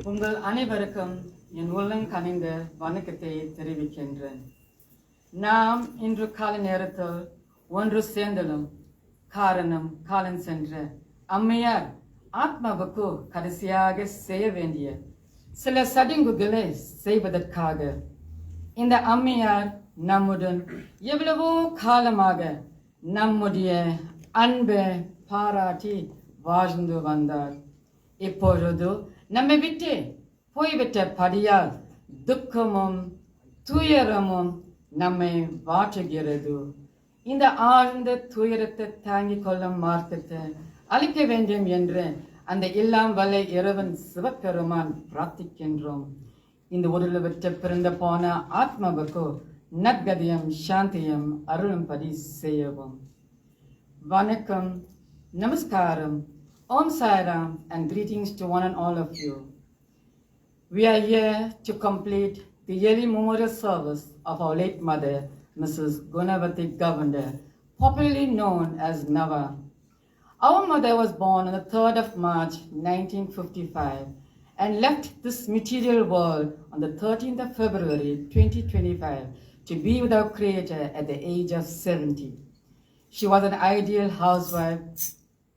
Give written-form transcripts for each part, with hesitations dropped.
உங்கள் அனைவருக்கும் என் உள்ளங்கனிந்த வணக்கத்தை தெரிவிக்கின்றேன். நாம் இன்று காலை நேரத்தில் ஒன்று சேர்ந்தலும் காரணம் காலம் சென்ற அம்மையார் ஆத்மாவுக்கு கடைசியாக செய்ய வேண்டிய சில சடங்குகளை செய்வதற்காக. இந்த அம்மையார் நம்முடன் எவ்வளவோ காலமாக நம்முடைய அன்பை பாராட்டி வாழ்ந்து வந்தார். இப்பொழுது நம்மை விட்டு போய்விட்ட படியால் துக்கமும் துயரமும் நம்மை வாட்டுகிறது. இந்த ஆழ்ந்த துயரத்தை தாங்கிக் கொள்ளும் மார்க்கத்தை அளிக்க வேண்டும் என்று அந்த எல்லாம் வல்ல இறைவன் சிவபெருமான் பிரார்த்திக்கின்றோம். இந்த உடலை விட்டு பிறந்த போன ஆத்மாவுக்கு நற்கதியும் சாந்தியும் அருளும்படி செய்யவும். வணக்கம், நமஸ்காரம், Om Sai Ram, and greetings to one and all of you. We are here to complete the yearly memorial service of our late mother, Mrs. Gunavati Govender, popularly known as Nava. Our mother was born on the 3rd of March 1955 and left this material world on the 13th of February 2025 to be with our Creator at the age of 70. She was an ideal housewife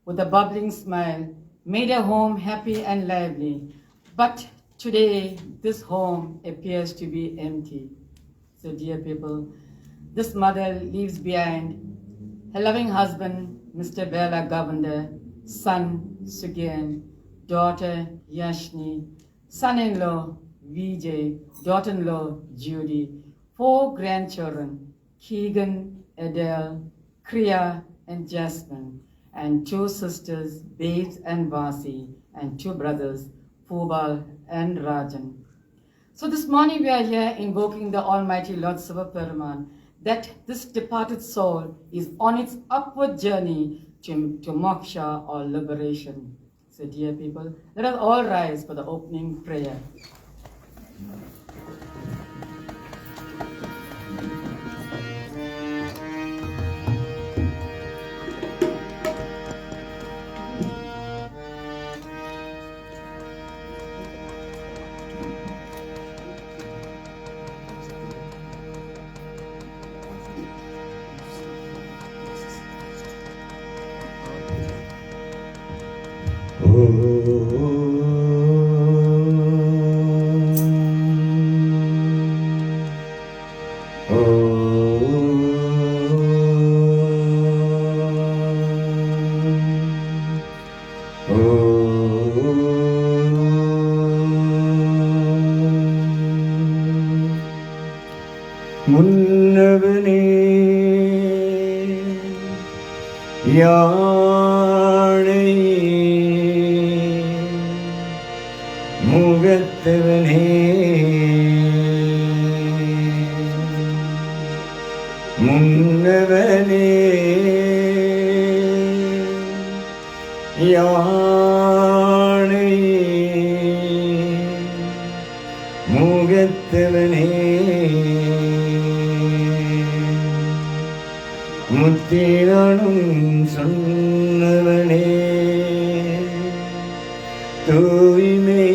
with a bubbling smile, made her home happy and lively. But today, this home appears to be empty. So dear people, this mother leaves behind her loving husband, Mr. Bela Govender, son Sugyan, daughter Yashni, son-in-law Vijay, daughter-in-law Judy, 4 grandchildren, Keegan, Adele, Kriya, and Jasmine, and 2 sisters, Babes and Vasi, and 2 brothers, Pubal and Rajan. So this morning we are here invoking the Almighty Lord Sivaperuman that this departed soul is on its upward journey to moksha or liberation. So dear people, let us all rise for the opening prayer. முன்னவனே யானை முகத்தவனே முன்னவனே யானை முகத்தவனே முத்திரனும் சொன்னவனே தூய்மை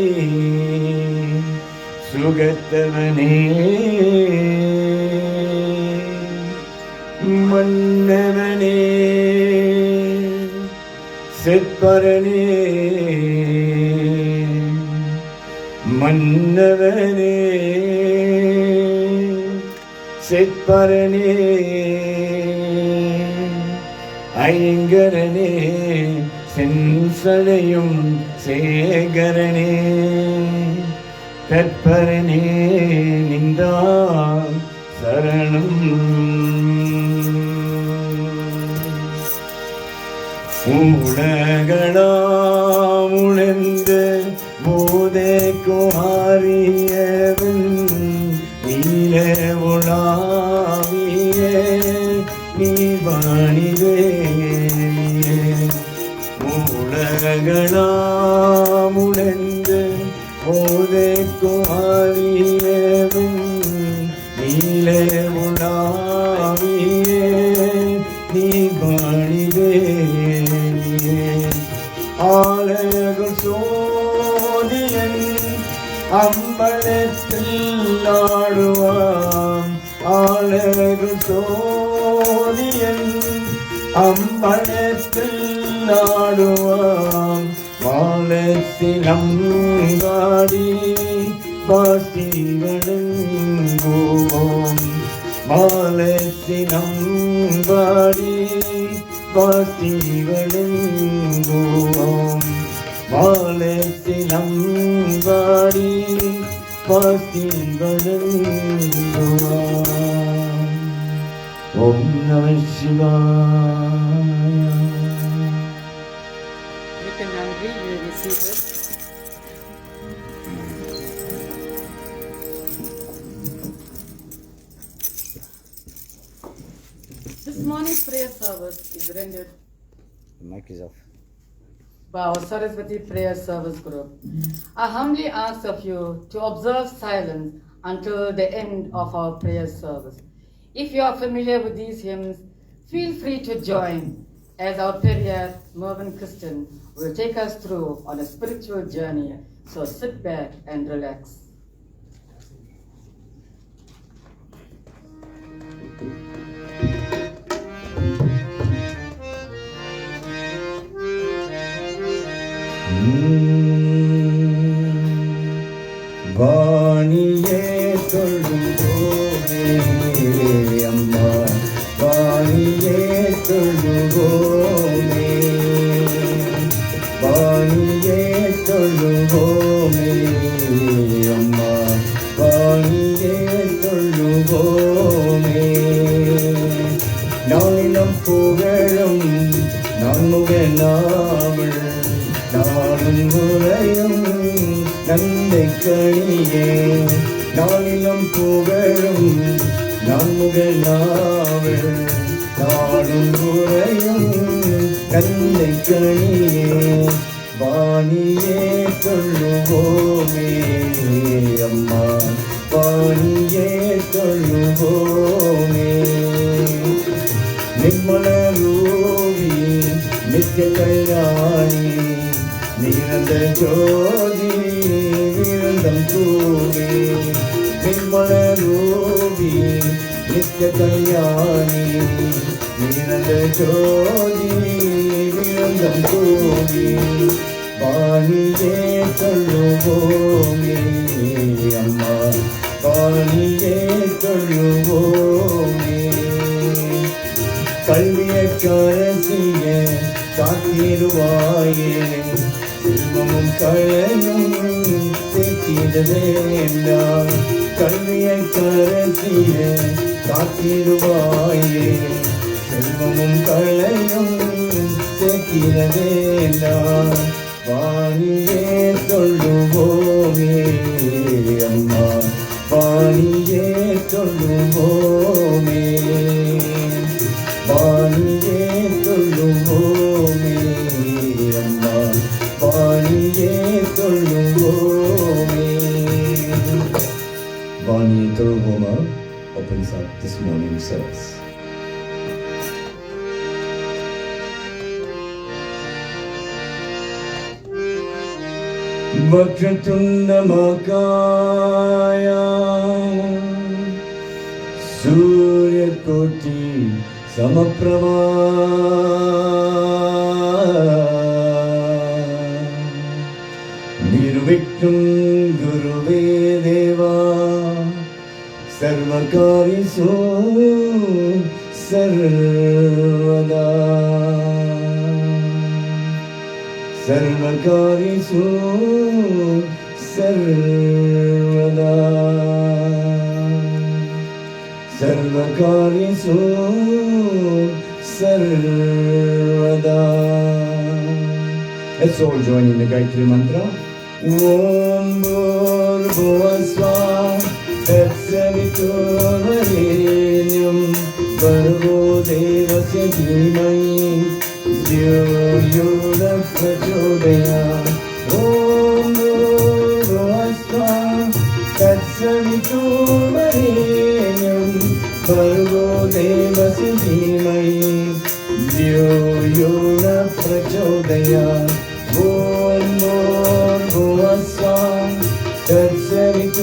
சுகத்தவனே மன்னவனே செப்பரனே மன்னவனே செப்பரனே ஐங்கரனே சென்சடையும் சேகரனே தற்பரனே நின்றா சரணம் உலகளாம் உணர்ந்த போதே குமாரிய உலாவிய நீவாணிவேலியே உலகளாமுழந்து ஓதைக்கும் ஆவியவும் நீல உலாவிய நீவாணிவேலியே ஆலயங்கள் சோதியன் அம்பலத்தில் ஆடுவான் ஆலயங்கள் சோதியன் அம்பலத்தில் ஆடுவான் வாழத்தில் அங்காடி பாசிவனுங்கோம் வாழத்தில் அங்காடி பாசிவனுங்கோம் வாழத்தில் அங்காடி பாசிவனுங்கோம் ஓம் நம சிவாய. மிக்க நன்றி. You may be seated. This morning's prayer service is rendered The mic is off. by our Saraswati Prayer Service Group. I humbly ask of you to observe silence until the end of our prayer service. If you are familiar with these hymns, feel free to join as our Periyar Mervyn Christian will take us through on a spiritual journey. So sit back and relax. வாணியே தொழுவோமே அம்மா வாணியே தொழுவோமே வாணியே தொழுவோமே அம்மா வாணியே தொழுவோமே நாளினம் புகழும் நான்முகனாவள் நாடும் முறையும் நந்தை கணியே நாளிலும் புகழும் நான்முகனாவள் நாடும் முறையும் நந்தை கணியே வாணியே தொழுவோமே அம்மா வாணியே தொழுவோமே நிர்மல ரூபி நித்ய கல்யாணி நிரந்த ஜோதி விருந்தம் கூவி நிர்மல ரூபி நித்ய கல்யாணி நிரந்த ஜோதி விருந்தம் கூவி வாணியே தொழுவோமே அம்மா வாணியே தொழுவோமே கல்வியை கரசிய காத்திருவாயே செல்வமும் கழனும் சேர்த்திட வேண்டாம் கல்வியை கரசிய காத்திருவாயே செல்வமும் கழனும் சேர்த்திட வேண்டாம் வாணியே சொல்லுவோமே அம்மா வாணியே சொல்லுவோமே வாணியே சொல்லுவோமே அம்மா வாணியே சொல்லுவோமே. வாணியை தொழுவோமா opens up this morning service. वक्रतुण्डमहाकाय सूर्यकोटि समप्रभा निर्विघ्नं गुरुवे देवा सर्वकार्येषु सर्वदा सर्वकार्येषु सर्वदा सर्वकार्येषु सर्वदा. Let's all join in the Gayatri Mantra. Om Bhurvuvah Swah Tat Savitur धीमहि धियो यो न प्रचोदयात् ॐ भूर्भुवस्सुवः तत्सवितुर्वरेण्यं भर्गो देवस्य धीमहि धियो यो न प्रचोदयात् ॐ भूर्भुवस्सुवः तत्सवितुर्वरेण्यं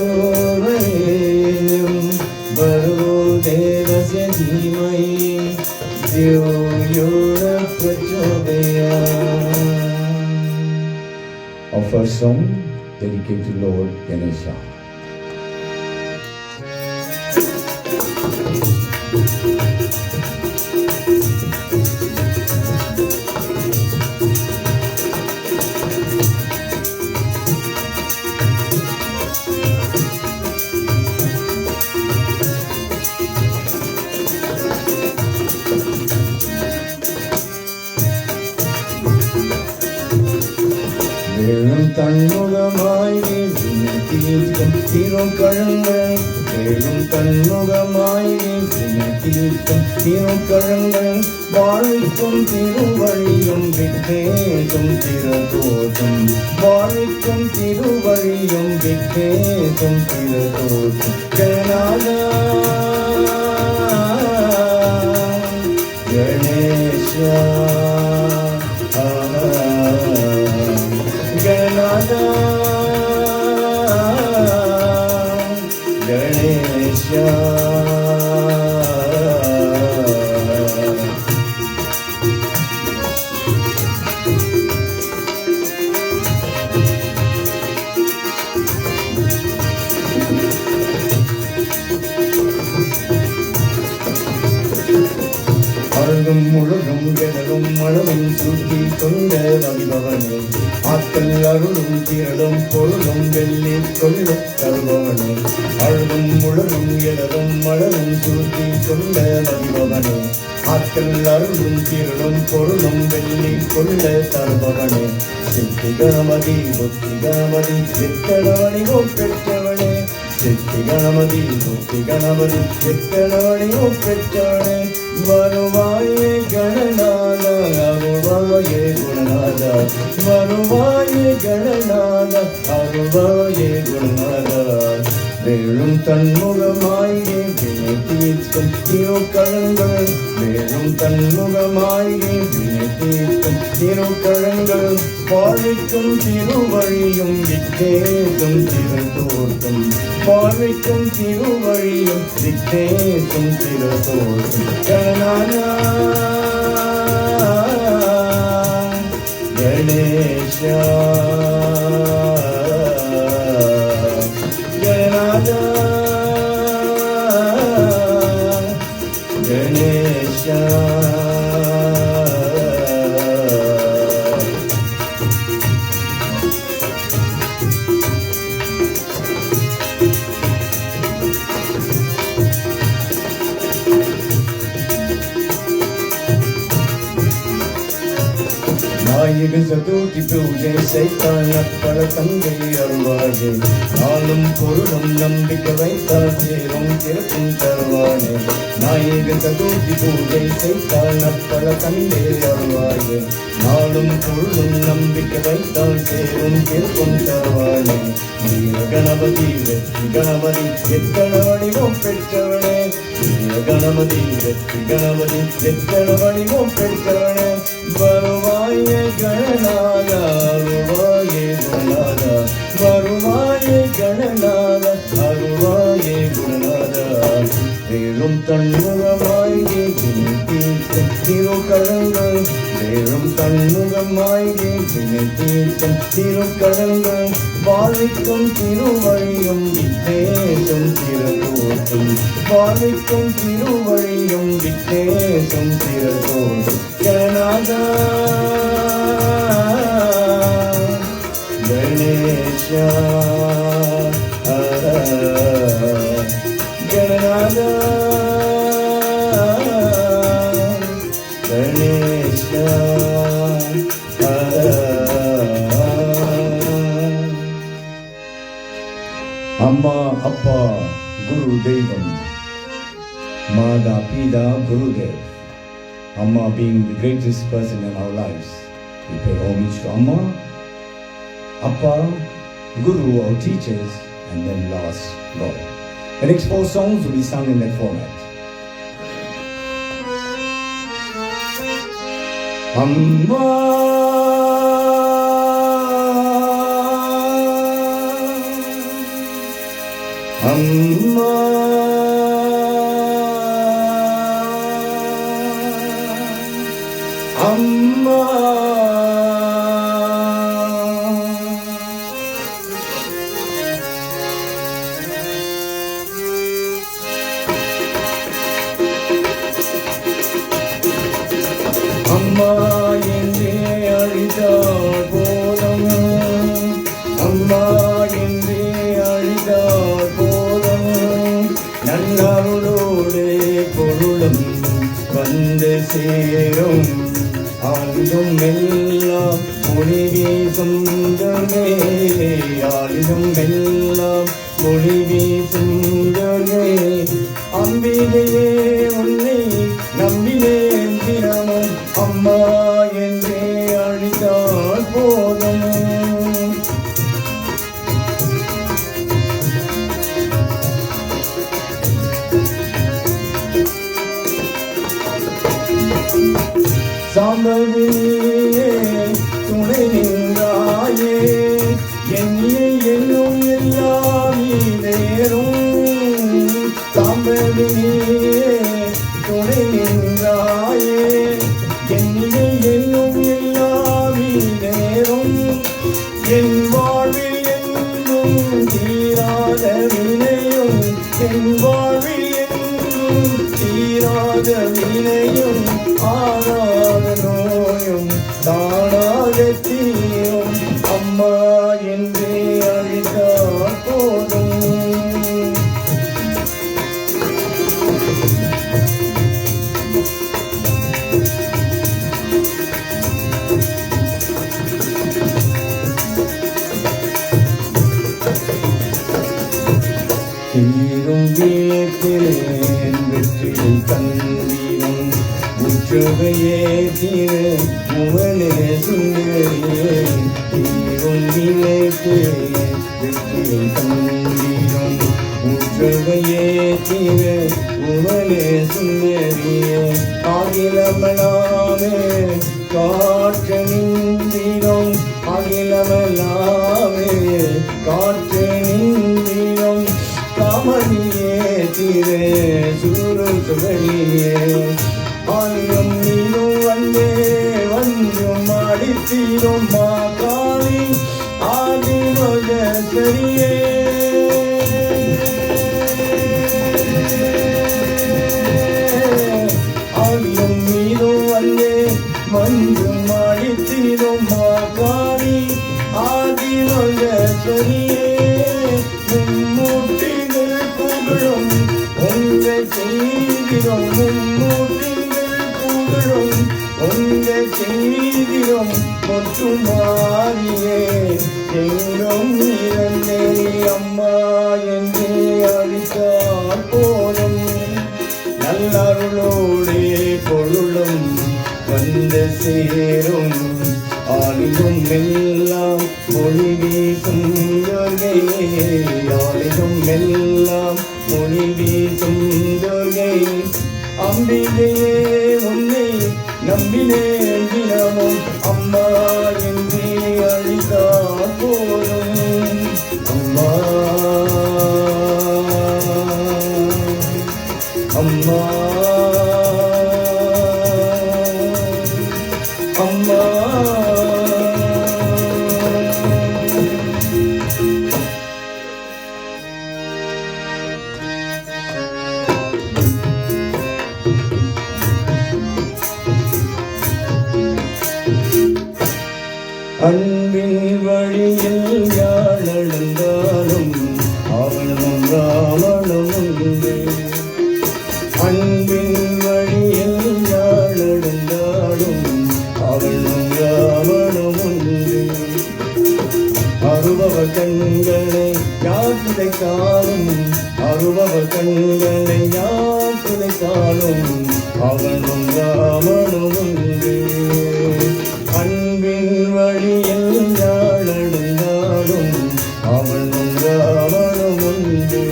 भर्गो देवस्य धीमहि धियो यो न प्रचोदयात्. Our first song dedicated to Lord Ganesha. வேளும் தன்முகமாய் தீர்க்கும் திருக்கழங்கள் வேளும் தன்முகமாய் தீர்க்கும் திருக்கழங்கள் வாழ்க்கும் திருவழியும் விட்டேசும் திரதோஷம் வாழ்க்கும் திருவழியும் விட்டேசும் திரதோஷம் கணநாதா கணேஷா गणनादा गणेशा அருளும் முழுதும் கிணறும் மழவும் சுற்றி கொண்ட வடிபவனே ஆற்றல் அருளும் திரளும் பொருளும் வெள்ளி கொள்ளும் தருபவனே அருளும் முழுதும் கிணறும் மழவும் சுற்றி கொண்ட வடிபவனே ஆற்றல் அருளும் திரளும் பொருளும் வெள்ளி கொள்ள தருபவனே சித்தி கணமதி புத்தி கணமதி சித்தனானிகோ பெற்றவனே சித்தி கணமதி புத்தி கணமதி சித்தனானிகோ பெற்றவனே வருவாயே கணநாத அருள்வாயே குணநாத வருவாயே கணநாத அருள்வாயே குணநாத வேளும் தன்முகமாயே வினை தீர்க்கும் திருக்கழங்கள் வேளும் தன்முகமாயே வினை தீர்க்கும் திருக்கழங்கள் பாழிக்கும் திருவழியும் விட்டேசும் திருத்தோட்டம் பாழிக்கும் திருவழியும் விட்டேசும் திருத்தோட்டம் கணநாதா கணேஷா गणनादा गणेशा நாயக சதுர்த்தி பூஜை செய்தால் பல தங்கை அருள்வாழே நாளும் பொருளும் நம்பிக்கை வைத்தால் சேரும் திறக்கும் தருவானே நாயக சதுர்த்தி பூஜை செய்தால் பல தங்கை அருள்வாழே நாளும் பொருளும் நம்பிக்கை வைத்தால் சேரும் திறக்கும் தருவானே வீர கணபதி வெற்றி கணபதி எத்தனவணிவும் பெற்றவனே வீர கணபதி வெற்றி கணபதி எத்தனவணிவும் பெற்றவனே வருவாயே கணநாத அருள்வாயே குணநாத வருவாயே கணநாத அருள்வாயே குணநாத வேளும் தன்முகமாயே வினை தீர்க்கும் திருக்கழங்கள் வேளும் தன்முகமாயே வினை தீர்க்கும் திருக்கழங்கள் வாழ்விக்கும் திருவழியும் வித்தேசும் திரதோஷம் வாழ்விக்கும் திருவழியும் வித்தேசும் திரதோஷம் கணநாதா गणेशा गणनादा गणेशा அம்மா அப்பா குரு தெய்வம் மாதா பிதா Gurudev Amma being the greatest person in our lives. We pay homage to Amma, Appa, Guru, our teachers, and then last, God. The next 4 songs will be sung in that format. Amma, Amma, Amma, Amma என்றே அழித்தாள் போதும், அம்மா என்றே அழித்தாள் போதும், நன்னருளோடு பொருளும் வந்து சேரும், ஆலியும் எல்லாம் மொழி வீசும் துர்கே, ஆலியும் எல்லாம் மொழி வீசும் துர்கே, அம்பிகையே உன்னை நம்பினேன் தினமும், அம்மா என்றே அழித்தால் போதும். சாம்பவியே துணை நின்றாயே, எண்ணியை என்னும் எல்லாம் நேரும், சாம்பவியே துணை நின்றாயே, எண்ணியை என்னும் எல்லாம் நேரும், என் வாழ்வில் என்னும் தீராத வினையும், என் வாழ்வில் என்னும் தீராத வினையும், ஆறாத நோயும் தானாக தீரும், அம்மா என்றே அழித்தால் போதும். தீரும் வீட்டிலேன் வெற்றியை தந்தீரும், உற்றுகையே தீர முவனே சுந்தரியே, தீரும் வீட்டிலேன் வெற்றியை தந்தீரும், உற்றுகையே தீர முவனே சுந்தரியே, அகிலமலாமே காற்று நின்றீரும், அகிலமலாமே காற்று நின்றீரும், காமணியே தீரே சூரு சுகலியே, ஆலியும் நீரும் வந்தே வஞ்சும் அடித்தீரும், மா காளி ஆதிமகேஸ்வரியே, ஆலியும் நீரும் வந்தே வஞ்சும் அடித்தீரும், மா காளி ஆதிமகேஸ்வரியே, மும்மூர்த்திகள் புகழும் உங்கள் செய்திடும், மும்மூர்த்திகள் புகழும் உங்கள் செய்திடும், மற்றும் மாறியே எங்கும் இறந்தே, அம்மா என்றே அழித்தால் போதும், நல்லருளோடே பொருளும் வந்து சேரும், ஆலியும் எல்லாம் மொழி வீசும் துர்கை, ஆலியும் எல்லாம் மொழி வீசும் துர்கை, அம்பிகையே உன்னை நம்பினேன் தினமும், அம்மா என்றே அழித்தால் போதும், அம்மா அம்மா அம்மா. அன்பின் வழியில் யாழெழுந்தாலும் அவனும் ராவணும் உண்டு, அன்பின் வழியில் யாழெழுந்தாலும் அவனும் ராவணும் உண்டு, அருபவ கண்களை யார் துடைத்தாலும், அருபவ கண்களை யார் யாத்திரை காணும் அவனும் ராமனும் ஒன்று அன்பின் வழியில் ஞானடும் அவனும் ராமனும் ஒன்று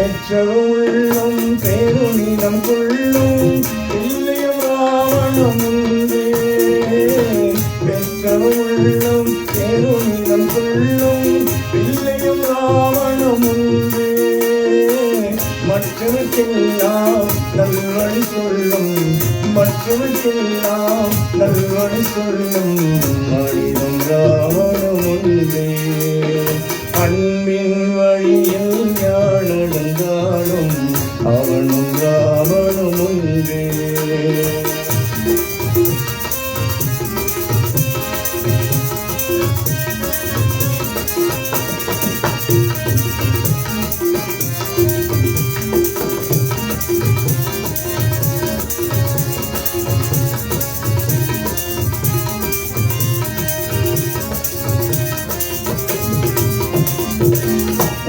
பெற்றவுள்ளும் பேருணிடம் கொள்ளும் பிள்ளையும் ராவணம் உண்டே பெற்றவுள்ளும் பேருணிடம் கொள்ளும் பிள்ளையும் ராவணம் உண்டே மற்றவர்க்கெல்லாம் நல்வழி சொல்லும் மற்றவர்க்கெல்லாம் நல்வழி சொல்லும் மனிதம் ராவணம் உண்டே அன்பின் வழியில் ஞானடங்காடும் அவனும் ராவனும் ஒன்றே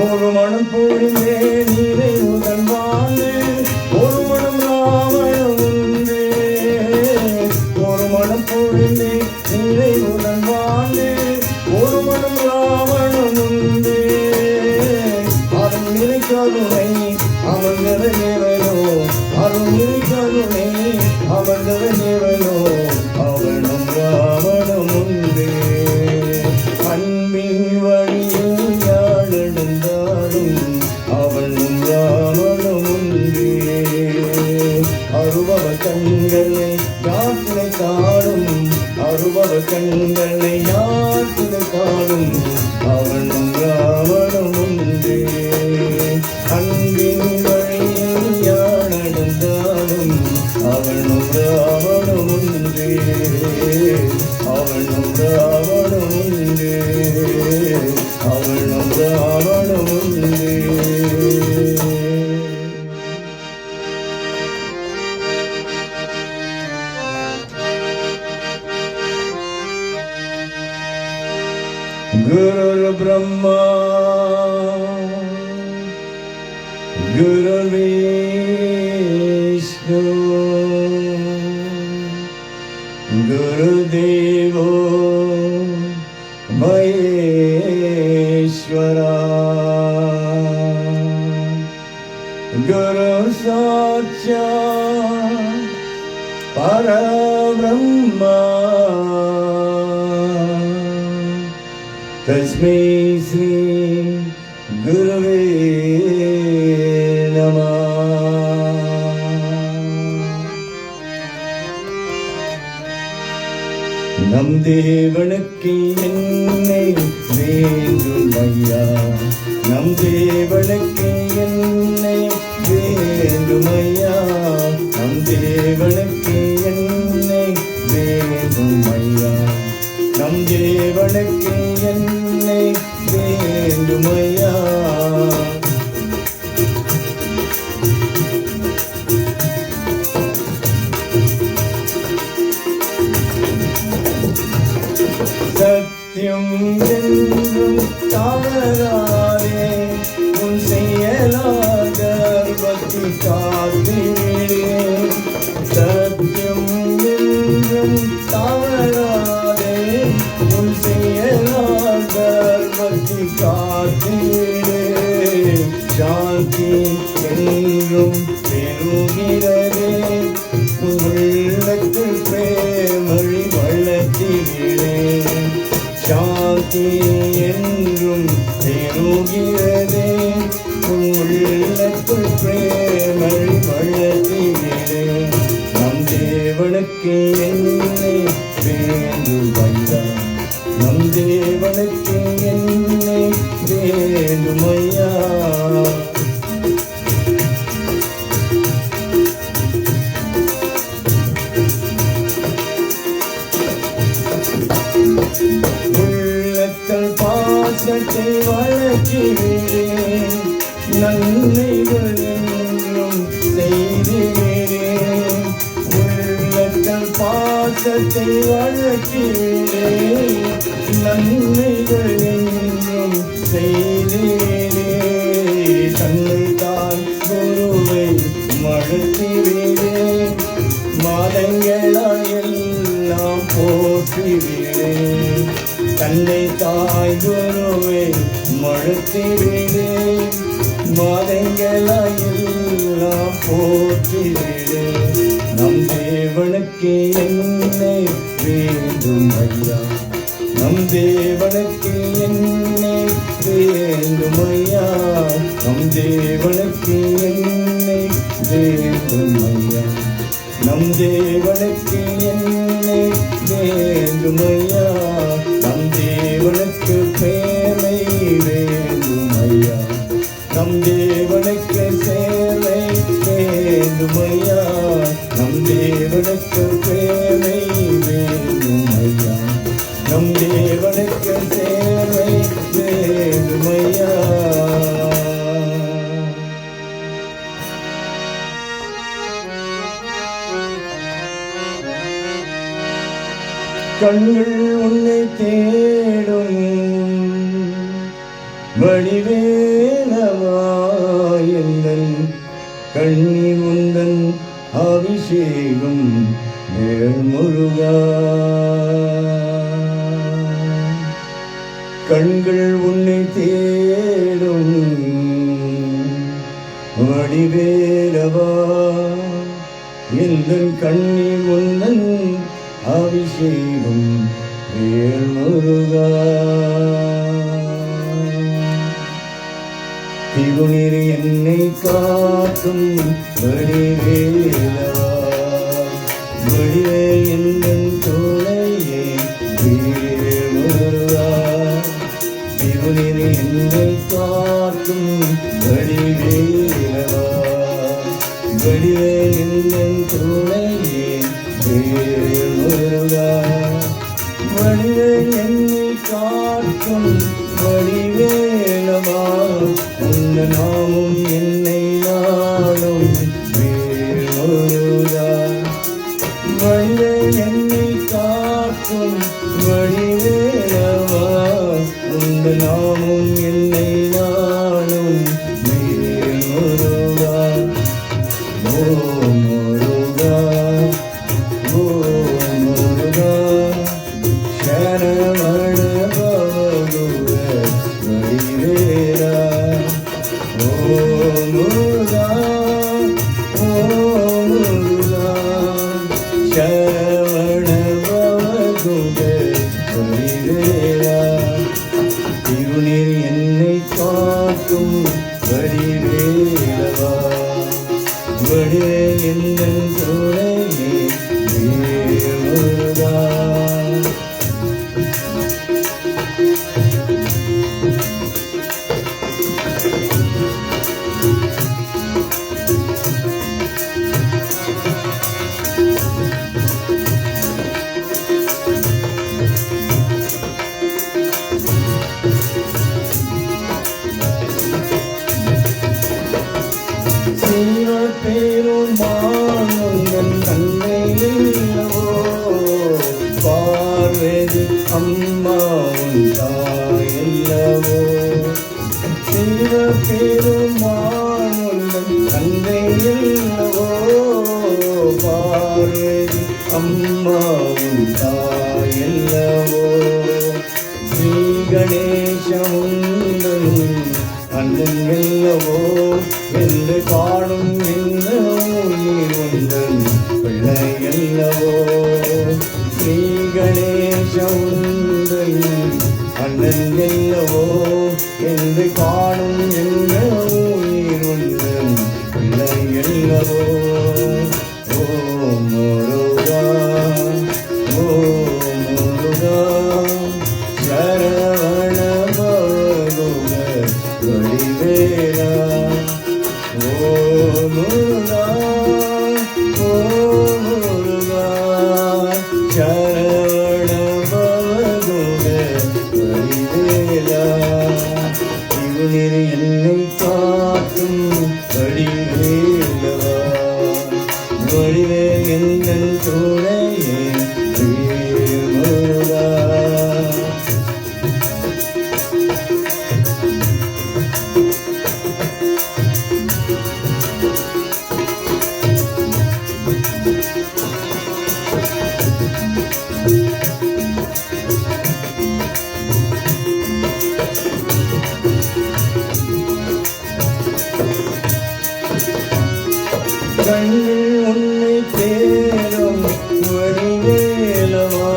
ஒரு மனம் பொழிந்தே நீரை முதன் வாழ்ந்து ஒரு மனம் ராவணம் உண்டே ஒரு மனம் பொழிந்தே நீரை முதன் வாழ்ந்து ஒரு மனம் ராவணம் உண்டே அருள் நிறை கருணை அமர்ந்தத நேரனோ அருள் நிறை கருணை அமர்ந்தத நேரனோ அவனும் ராவணம் உண்டே அன்பின் வழியில் அவனும் ராமனும் ஒன்றே அருபவ கண்களை யாத்திரை காணும் அருபவ கண்களை யாத்திரை காணும் அவனும் ராமனும் ஒன்றே அன்பின் வழியில் யானடந்தாலும் அவனும் ராமனும் ஒன்றே அவனும் ராவணம் ஒன்றே அவனும் ராவணம் ஒன்றே गुरुर् ब्रह्मा गुरुर्विष्णु गुरुदेवो महेश्वरा गुरु साक्षात् परब्रह्मा तस्मै श्री गुरवे नमः நம் தேவனுக்கு என்னை வேண்டும் ஐயா நம் தேவனுக்கு என்னை வேண்டும் ஐயா நம் தேவனுக்கு என்னை வேண்டும் ஐயா நம் தேவனுக்கு என்னை வேண்டும் ஐயா சத்தியம் என்றும் தவறாதே உன் செயலாக பக்தி காத்தீரே சத்தியம் என்றும் தவறாதே உன் செயலாக பக்தி காத்தீரே சாந்தி என்றும் பெருகிறதே உன் உள்ளத்தில் பிரேமழி வளர்த்திவிடே சாந்தி என்றும் பெருகிறதே உன் உள்ளத்தில் பிரேமழி வளர்த்திவிடே நம் தேவனுக்கு என்னை வேண்டும் ஐயா நம் தேவனுக்கு என்னை வேண்டும் ஐயா பாசத்தை வளர்க்கிறேன், நன்மைகள் என்றும் செய்கிறேன். உள்ளங்கள் பாசத்தை வளர்க்கிறேன், நன்மைகள் என்றும் செய்கிறேன். தன்னை தான் குருவை மழத்திவிடேன், மாதங்களாயெல்லாம் போற்றிவிடேன். தன்னை தாய் குருவை மழத்திவிடேன், மாதங்களாயெல்லாம் போற்றிவிடேன். நம் தேவனுக்கு என்னை வேண்டும் ஐயா, நம் தேவனுக்கு என்னை வேண்டும் ஐயா, நம் தேவனுக்கு என்னை வேண்டும் ஐயா, நம் தேவனுக்கு என்னை வேண்டும் ஐயா, நம் தேவனுக்கு பேரை வேண்டும் ஐயா, நம் தேவனுக்கு சேவை வேண்டும் ஐயா, நம் தேவனுக்கு பேரை வேண்டும் ஐயா, நம் தேவனுக்கு சேவை வேண்டும் ஐயா. கண்கள் உன்னை தேடும், வடிவேலவாயந்தன் கண்ணி உந்தன் அபிஷேகம் முருகா. கண்கள் உன்னை தேடும், வடிவேலவா எந்தன் கண்ணி உந்தன் அபிஷேகம் முருகா. திருநீர் என்னை காக்கும் வடிவேலவா, வடிவேல் எந்தன் துணையே முருகா. திருநீர் என்னை காக்கும் வடிவேலவா, வடிவேல் எந்தன் துணையே முருகா. வடிவேல் என்னை காக்கும் வடிவேலவா, உந்த நாமும் என்னை நாடும் முருகா. வடிவேல் என்னை காக்கும் வடிவேலவா, உந்த நாமும் என்னை நாடும் முருகா. ஓ முருகா, ஓ முருகா, சரவண பவகுக வடிவேலா. ஓ முருகா, ஓ முருகா, சரவண பவகுக வடிவேலா. திருநீர் என்னை காக்கும் வடிவேலவா, வடிவேல் எந்தன் துணையே முருகா. பெருமானுங்கள் தன்னையில்லவோ, பார்வதி அம்மாவும் தாயல்லவோ. சிவ பெருமானுங்கள் தன்னையில்லவோ, பார்வதி அம்மாவும் தாயல்லவோ. ஸ்ரீ கணேசமுந்தன் அண்ணன் வெல்லவோ, என்று காணும் என்ன உயிர் உந்தன் பிள்ளையல்லவோ. ஸ்ரீ கணேசமுந்தன் அண்ணன் வெல்லவோ, என்று காணும் என்ன உயிர் உந்தன் பிள்ளையல்லவோ. ஓ முருகா, ஓ முருகா, சரவண பவகுக வடிவேலா. ஓ முருகா, ஓ முருகா, சரவண பவகுக வடிவேலா. துணையே வேல் முருகா. கண்ணில் உன்னை தேடும் வடிவேலவா,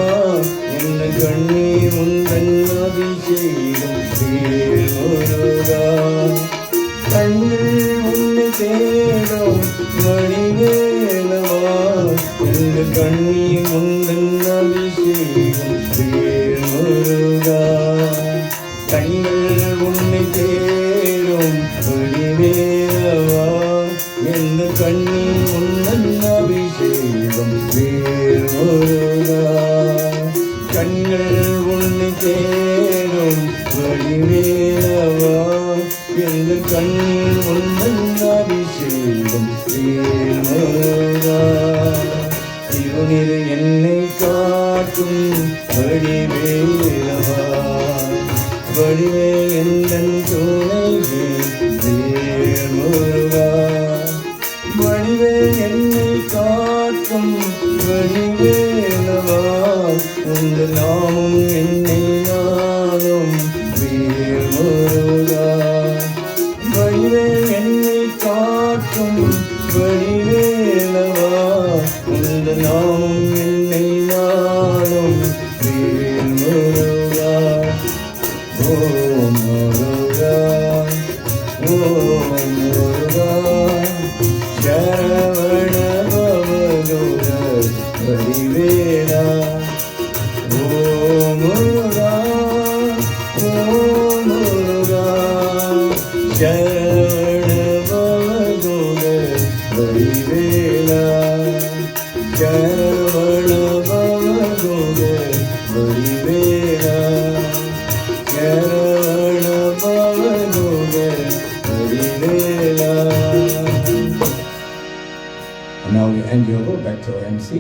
என் கண்ணீர் உந்தன் அபிஷேகம் வேல் முருகா. கண்ணில் உன்னை தேடும் வடிவேலவா, என் கண்ணீர் உந்தன் அபிஷேகம் வேல் முருகா. கண்கள் உன்னை தேடும் வடிவேலவா, எந்த கண்ணீர் உன்னன் அபிஷேகம் வேல் முருகா. கண்கள் உன்னை தேடும் வடிவேலவா, எந்த கண்ணீர் உன்னன் அபிஷேகம் வேல் முருகா. திருநிற என்னை காட்டும் வடிவேலவா, வடிவேல் எந்தன் துணையே வேல் முருகா. வடிவேல் என்னை காக்கும் வடிவேலவா, உந்த நாமும் என்னை நாடும் வேல் முருகா. வடிவேல் என்னை காக்கும் வடிவேலவா, உந்த நாமும் என்னை நாடும் வேல் முருகா. ஓ முருகா, ஓ முருகா, சரவண பவதுர வடிவேலா. ஓ முருகா, ஓ முருகா, சரவண பவதுர வடிவேலா. சரவண பவதுர வடிவேலா. சரவண பவதுர வடிவேலா. And now we hand you over back to our MC.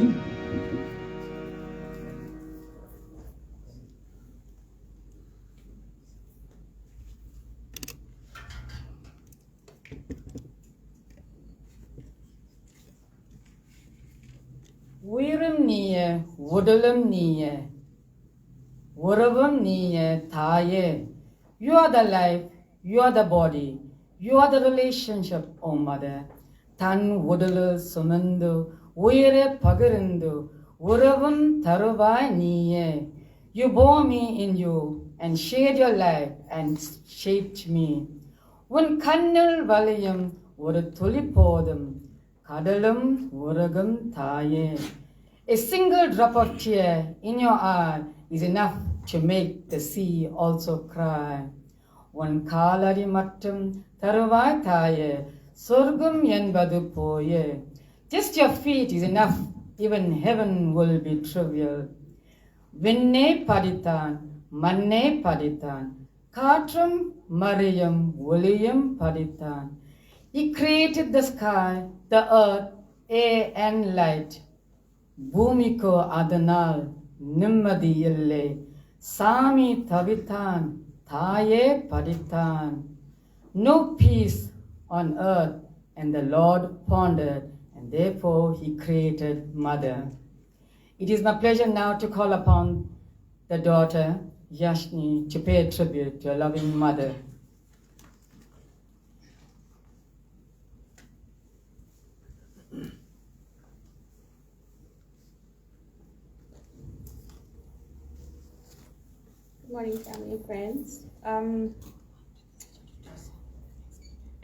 உயிரும் நீயே, உடலும் நீயே, உறவும் நீயே தாயே. You are the life, you are the body, you are the relationship, O Mother. தன் உடலு சுமந்து உயிரை பகிர்ந்து உறவும் தருவாய் நீயே. You bore me in you and shared your life and shaped me. உன் கண்ணில் வலியும் ஒரு துளி போதும், கடலும் உருகும் தாயே. A single drop of tear in your eye is enough to make the sea also cry. உன் காலடி மட்டும் தருவாய் தாயே, சொர்க்கம் என்பது போயே. Just your feet is enough, even heaven will be trivial. விண்ணே படித்தான், மண்ணே படித்தான், காற்றும் மறையும் ஒளியும் படித்தான். He created the sky, the earth, air and light. பூமிக்கு அதனால் நிம்மதி இல்லை, சாமி தவித்தான், தாயே படித்தான். No peace on earth, and the Lord pondered, and therefore he created Mother. It is my pleasure now to call upon the daughter Yashni to pay a tribute to a loving mother. Good morning, family and friends.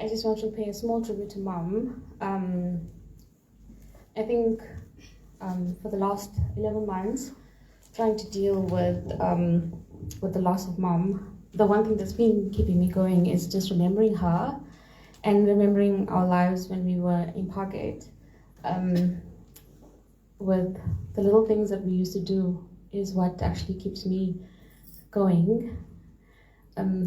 I just want to pay a small tribute to Mum. I think for the last 11 months, trying to deal with the loss of Mum, the one thing that's been keeping me going is just remembering her and remembering our lives when we were in Parkgate. With the little things that we used to do is what actually keeps me going.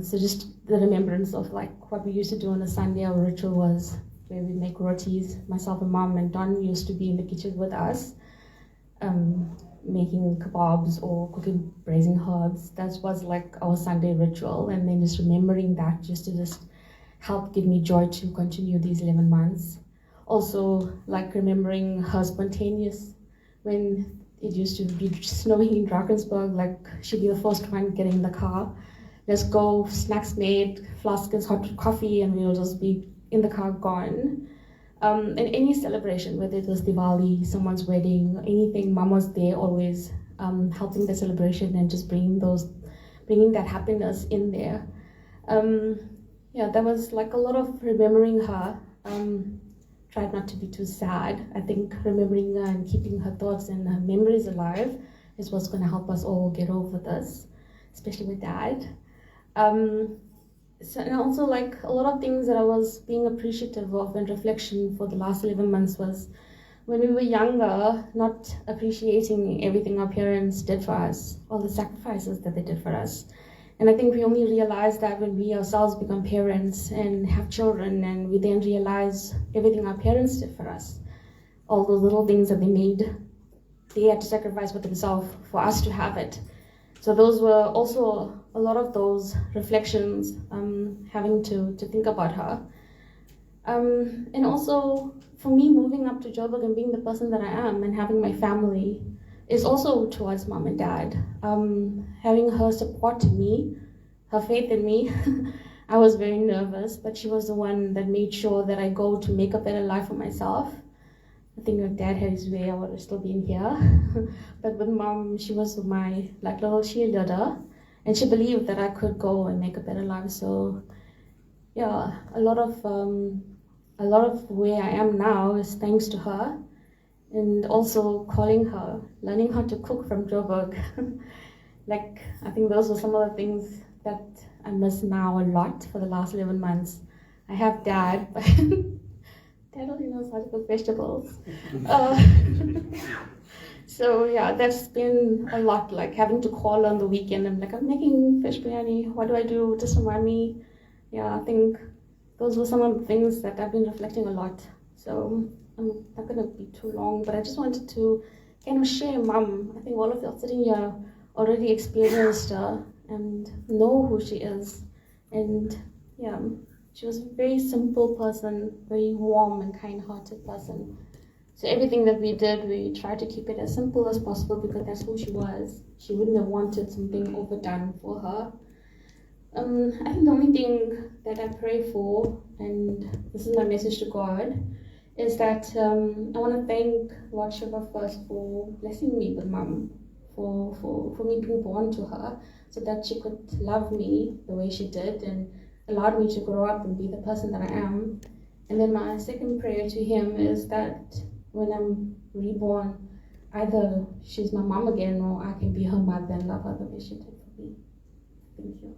So just the remembrance of like what we used to do on a Sunday. Our ritual was where we make rotis. Myself and Mom and Don used to be in the kitchen with us. making kebabs or cooking braising herbs. That was like our Sunday ritual, and then just remembering that just to just help give me joy to continue these 11 months. Also, like remembering her spontaneous, when it used to be snowing in Drakensberg, like she'd be the first one getting in the car. Let's go, snacks made, flasks, hot coffee, and we'll just be in the car gone. And any celebration, whether it was Diwali, someone's wedding, anything, Mom was there always helping the celebration and just bringing that happiness in there. That was like a lot of remembering her. Tried not to be too sad. I think remembering her and keeping her thoughts and her memories alive is what's going to help us all get over this, especially with Dad. And also, like, a lot of things that I was being appreciative of and reflection for the last 11 months was when we were younger, not appreciating everything our parents did for us, all the sacrifices that they did for us. And I think we only realize that when we ourselves become parents and have children, and we then realize everything our parents did for us, all the little things that they had to sacrifice for themselves for us to have it. So those were also a lot of those reflections, having to think about her. And also, for me, moving up to Joburg and being the person that I am and having my family is also towards Mom and Dad. Having her support me, her faith in me. I was very nervous, but she was the one that made sure that I go to make a better life for myself. I think if Dad had his way, I would have still been here. But with Mom, she was my like little cheerleader, and she believed that I could go and make a better life. So, yeah, a lot of where I am now is thanks to her, and also calling her, learning how to cook from Joburg. Like, I think those were some of the things that I miss now a lot for the last 11 months. I have Dad, but Dad only knows how to cook vegetables. So yeah, that's been a lot, like having to call on the weekend. I'm like, I'm making fish biryani. What do I do? Just remind me. Yeah, I think those were some of the things that I've been reflecting a lot. So I'm not gonna be too long, but I just wanted to kind of share Mom. I think all of you sitting here already experienced her and know who she is. And yeah, she was a very simple person, very warm and kind-hearted person. So everything that we did, we tried to keep it as simple as possible because that's who she was. She wouldn't have wanted something overdone for her. I think the only thing that I pray for, and this is my message to God, is that I want to thank Lord Shiva first for blessing me with Mom, for me being born to her, so that she could love me the way she did and allowed me to grow up and be the person that I am. And then my second prayer to Him is that when I'm reborn, either she's my mom again or I can be her mother and love her the way she did for me. Thank you.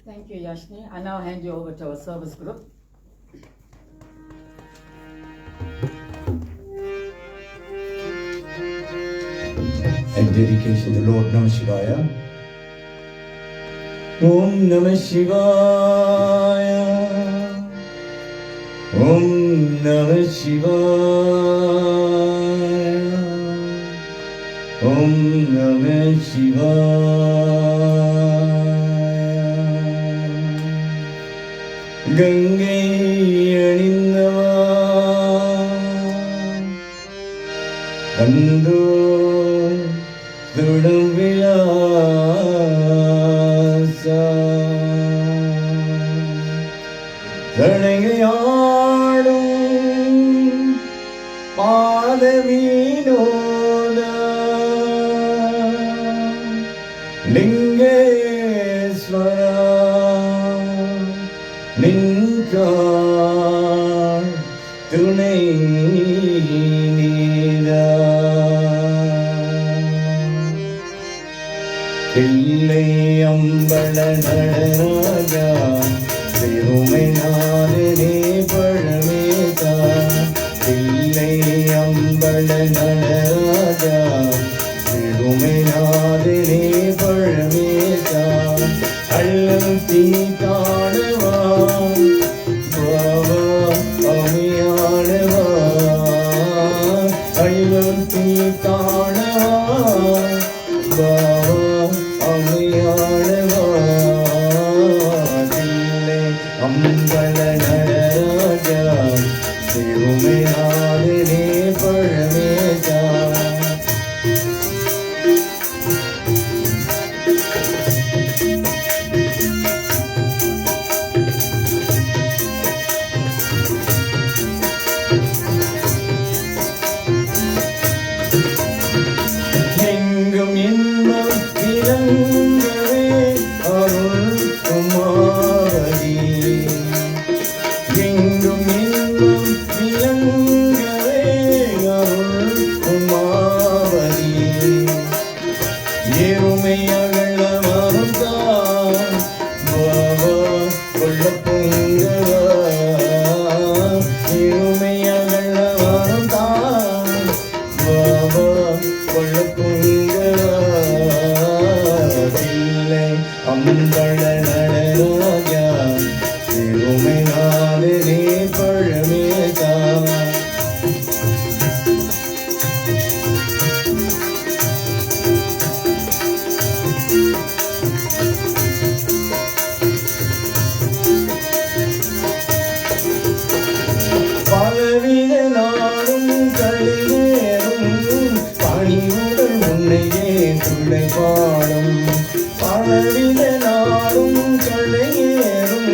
Thank you, Yashni. I now hand you over to our service group. And dedication to Lord Namah Shivaya. Om Namah Shivaya. Om Namah Shivaya. Om Namah Shivaya. Gangai Anindava Andu Thudam Vilasa Thanagayadum Padavinoda Lingeswara Ninkar Tunai Nida Illai Ambala Nadaraja Sirumai Nadane Parameta Illai Ambala Nadaraja அவையாளவா Thillai அம்பல நடராஜா சிறுமை நாளிலே பழமேஜா எங்கும் இன்பம் இளங்கவே அருள் குமாரி எங்கும் இன்பம் இளங்கவே அருள் குமாரி ஏறுமை அகல மறந்தான் வாவா கொள்ள பொங்கவா ஏறுமை அகல மறந்தான் வாவா கொள்ள பொங்கவில்லை அம்பள நடராஜா சிறுமை நாளிலே பழமேஜா பலவித நாடும் கழிவேறும் பணிவுகள் முன்னையே துள்ளை பாடும் பலவித நாடும் களையேறும்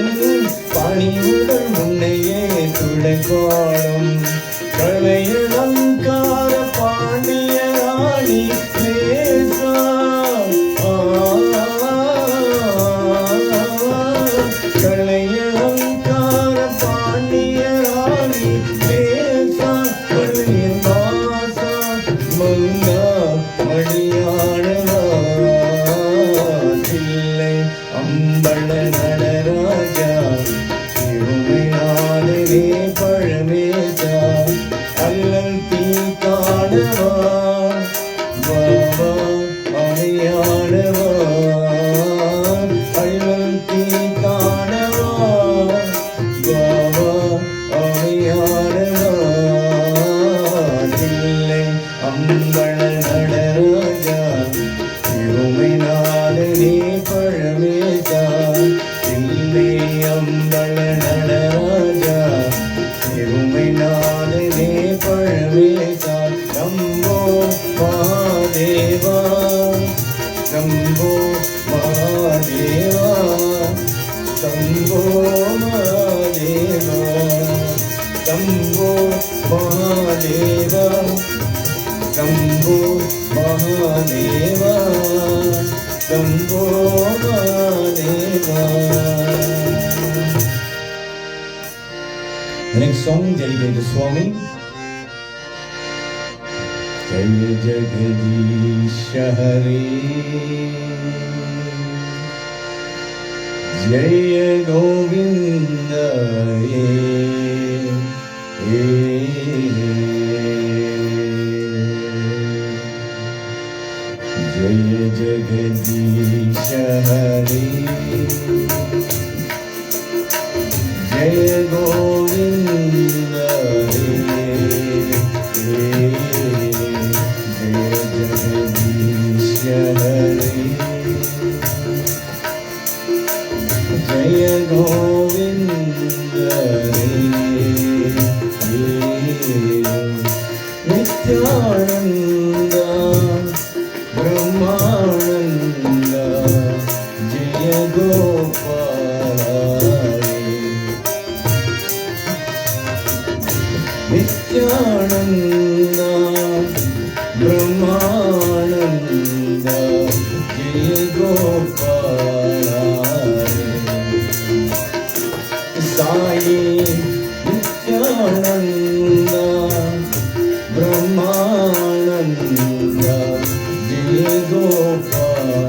பணிவுகள் முன்னையே துள்ளை பாடும் களையலங்கார பாண்டிய ராணி லேசா களையலங்கார பாண்டிய ராணி லேசா களையின் வாசா மங்கா மணியானவா தில்லை அம்பள நடராஜா சிறுமை நாளிலே பழமேஜா அல்லல் தீ காணவா வாவா அவையானவா அல்லல் தீ காணவா வாவா அவையானவா தில்லை அம்பள நடராஜா சிறுமை நாளிலே பழமேஜா தில்லை அம்பள நடராஜா சிறுமை நாளிலே பழமேஜா நம்போ மகாதேவா நம்போ Mahadeva Shambho Mahadeva Shambho Mahadeva Shambho Mahadeva Shambho Mahadeva. The next song dedicated to Swami. Jai Jagadish Hare Jai Govinda Jai Jagadish Hare Jai Govinda Jai Jagadish Hare Jai Govinda Nityananda Brahmananda Jaya Gopala Nityananda Brahmananda Jaya Gopala Sai Nityananda Brahmananda Jaya Gopala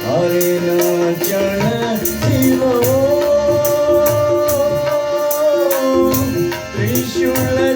Hare Nachana Shiva Trishula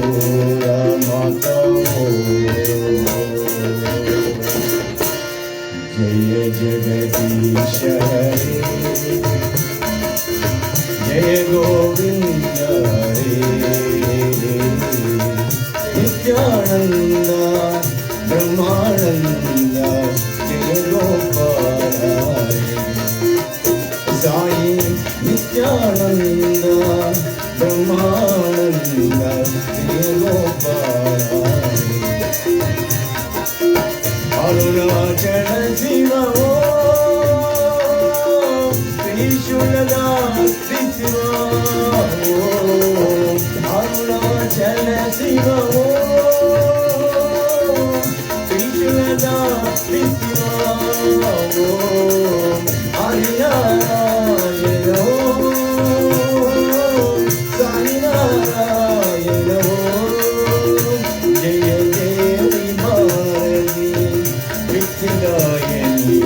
माता हो जय जगदीश हरे जय गोविंद हरे नित्यानंद ब्रह्मानंद जय गोपाल हरे साई नित्यानंद ब्रह्मानंद जय गोपाल हरे अरुणाचल शिव त्रिशूलधारी शिव अरुणाचल शिव त्रिशूलधारी शिव हरिनारायण साई नारायण जय देवी भारती विद्यायनी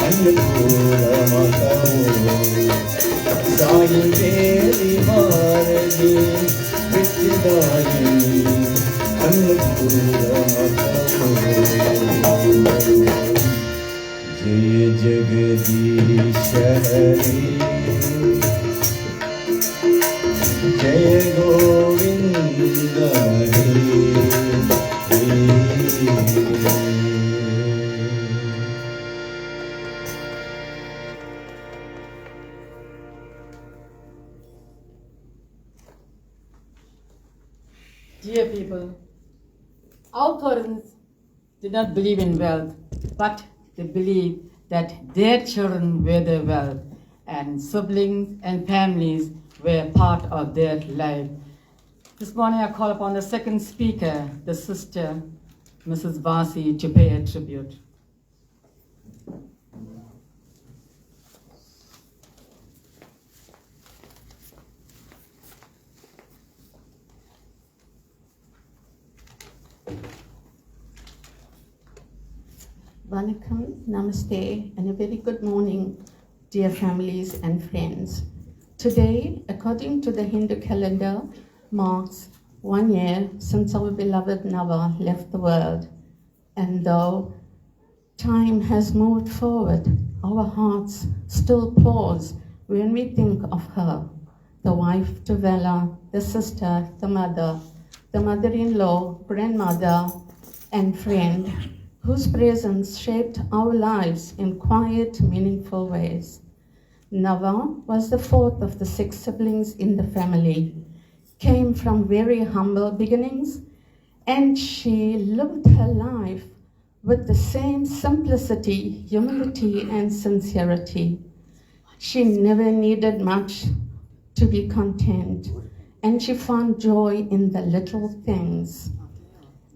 अन्नपूर्णा माता साई देवी भारती विद्यायनी अन्नपूर्णा माता जय जगदीश हरे जय गोविंद हरे Dear people, our parents did not believe in wealth, but they believed that their children were their wealth, and siblings and families were part of their life. This morning I call upon the second speaker, the sister, Mrs. Vasi, to pay a tribute. Vanakkam, Namaste, and a very good morning, dear families and friends. Today, according to the Hindu calendar, marks 1 year since our beloved Nava left the world. And though time has moved forward, our hearts still pause when we think of her, the wife to Vela, the sister, the mother-in-law, grandmother, and friend, whose presence shaped our lives in quiet, meaningful ways. Nava was the fourth of the 6 siblings in the family, came from very humble beginnings, and she lived her life with the same simplicity, humility, and sincerity. She never needed much to be content, and she found joy in the little things.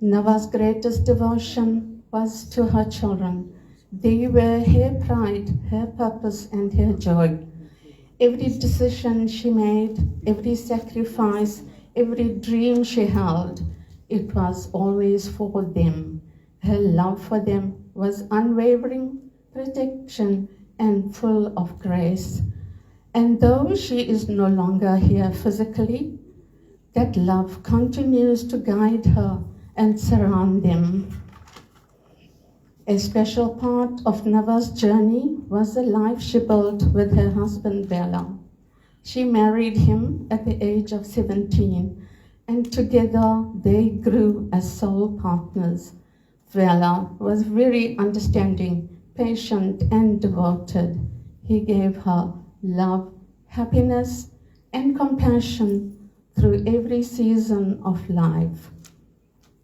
Nava's greatest devotion was to her children. They were her pride, her purpose, and her joy. Every decision she made, every sacrifice, every dream she held, it was always for them. Her love for them was unwavering, protection, and full of grace. And though she is no longer here physically, that love continues to guide her and surround them. A special part of Nava's journey was the life she built with her husband Vela. She married him at the age of 17, and together they grew as soul partners. Vela was very understanding, patient, and devoted. He gave her love, happiness, and compassion through every season of life.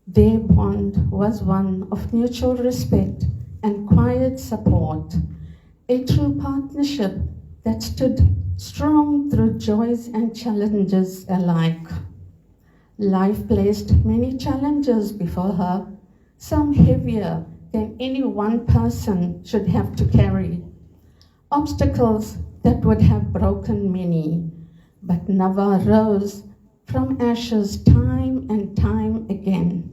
Their bond was one of mutual respect and quiet support, a true partnership that stood strong through joys and challenges alike. Life placed many challenges before her, some heavier than any one person should have to carry, obstacles that would have broken many. But Nava rose from ashes time and time again.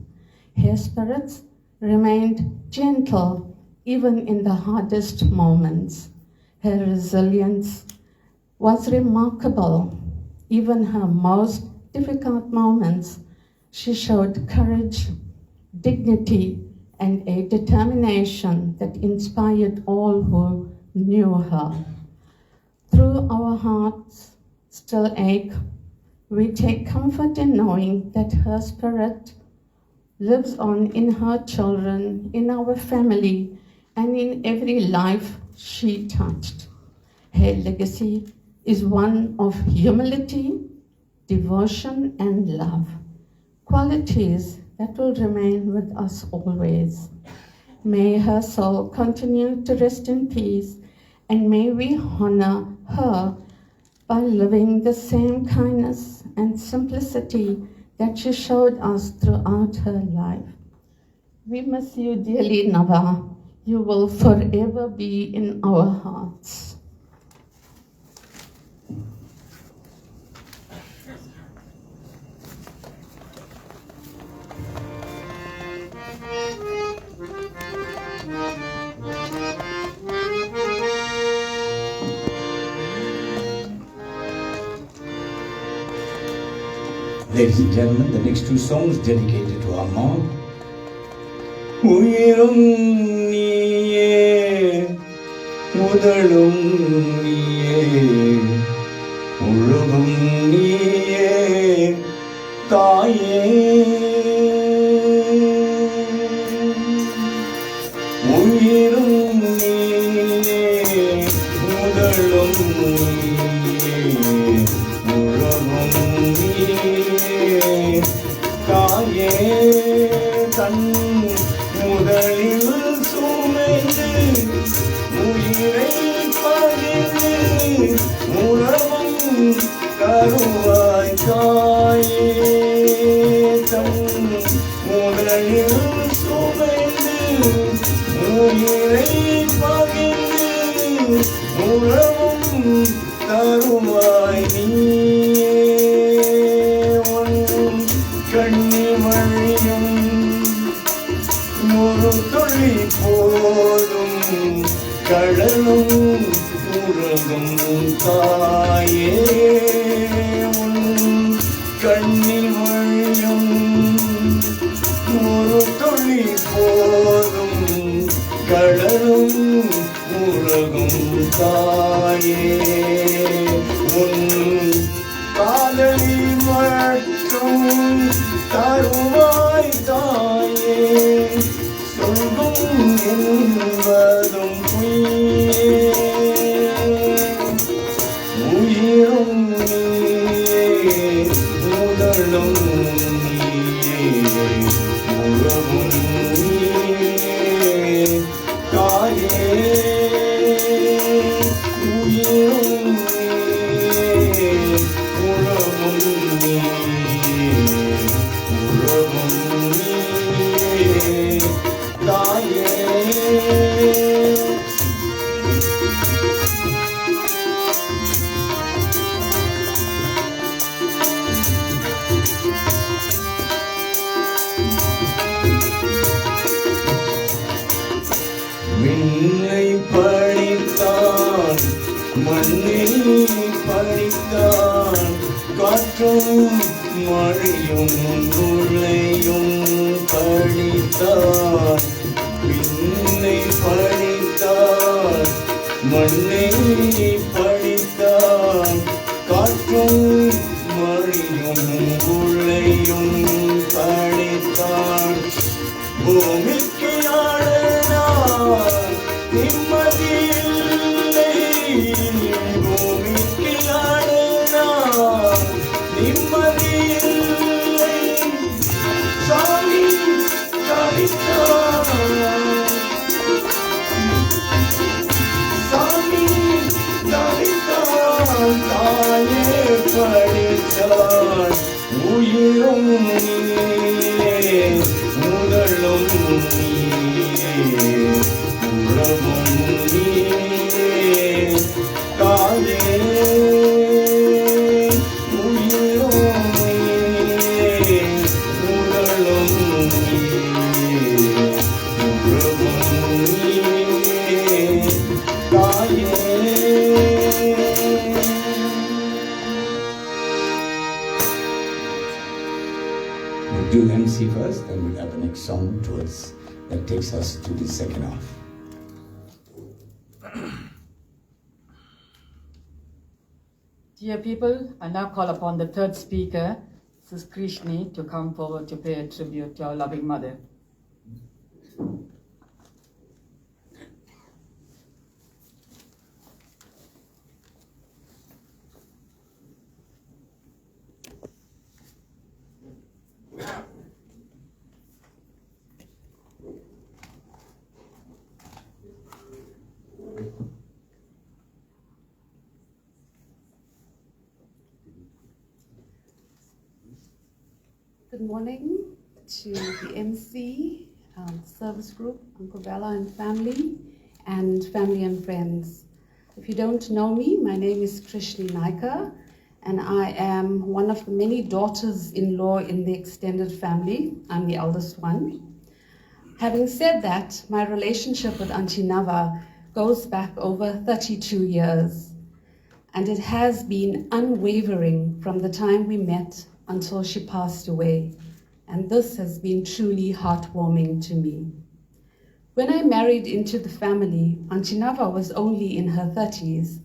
Her spirits remained gentle even in the hardest moments. Her resilience was remarkable. Even her most difficult moments She showed courage, dignity, and a determination that inspired all who knew her. Through our hearts still ache, we take comfort in knowing that her spirit lives on in her children, in our family, and in every life she touched. Her legacy is one of humility, devotion, and love, qualities that will remain with us always. May her soul continue to rest in peace, and may we honor her by living the same kindness and simplicity that she showed us throughout her life. We miss you dearly, Nava. You will forever be in our hearts. Ladies and gentlemen, the next two songs dedicated to Amma. உயிரும் நீயே முதலும் நீயே உலகும் நீயே தாயே உயிரும் நீயே முதலும் நீயே உலகும் நீயே தாயே தன் முதலில் சுமைந்து உயிரை பகிர்ந்து உறவும் கருவாய் தாயே தன் முதலில் சுமைந்து உயிரை பகிர்ந்து உறவும் கருவாய் நீயே உன் கண்ணி வழியும் ஒரு துளி போதும் கடலும் உறவும் தாயே உன் கண்ணில் வழியும் ஒரு துளி போதும் கடலும் உறவும் தாயே உன் காதலி மட்டும் தருவாய் தாயே சொல்கும் என்பதும் பொய்யே உயிரும் நீயே முதலும் நீயே உறவும் நீயே தாயே உயிரும் நீயே உறவும் நீயே உறவும் நீயே தாயே விண்ணை படித்தான் மண்ணில் படித்தான் காற்றும் மழையும் நுழையும் படித்தான் விண்ணை படித்தான் மண்ணை படித்தான் காற்றும் மழையும் நுழையும் படித்தான் பூமிக்கு ஆளனார் நிம்மதியில்லை பூமிக்கு ஆளனார் நிம்மதியில்லை சாமி தவித்தான் சாமி தவித்தான் தாயே படித்தான் உயிரும் நீயே முதலும் நீயே உறவும் நீயே தாயே உயிரும் நீயே முதலும் நீயே உறவும் நீயே தாயே. do MC first, then we'll have the next song towards that takes us to the second half. Dear people, I now call upon the third speaker, Sis Krishni, to come forward to pay a tribute to our loving mother. Good morning to the MC, service group, Uncle Bella and family and friends. If you don't know me, my name is Krishni Naika, and I am one of the many daughters-in-law in the extended family. I'm the eldest one. Having said that, my relationship with Auntie Nava goes back over 32 years, and it has been unwavering from the time we met until she passed away, and this has been truly heartwarming to me. When I married into the family, Auntie Nava was only in her 30s,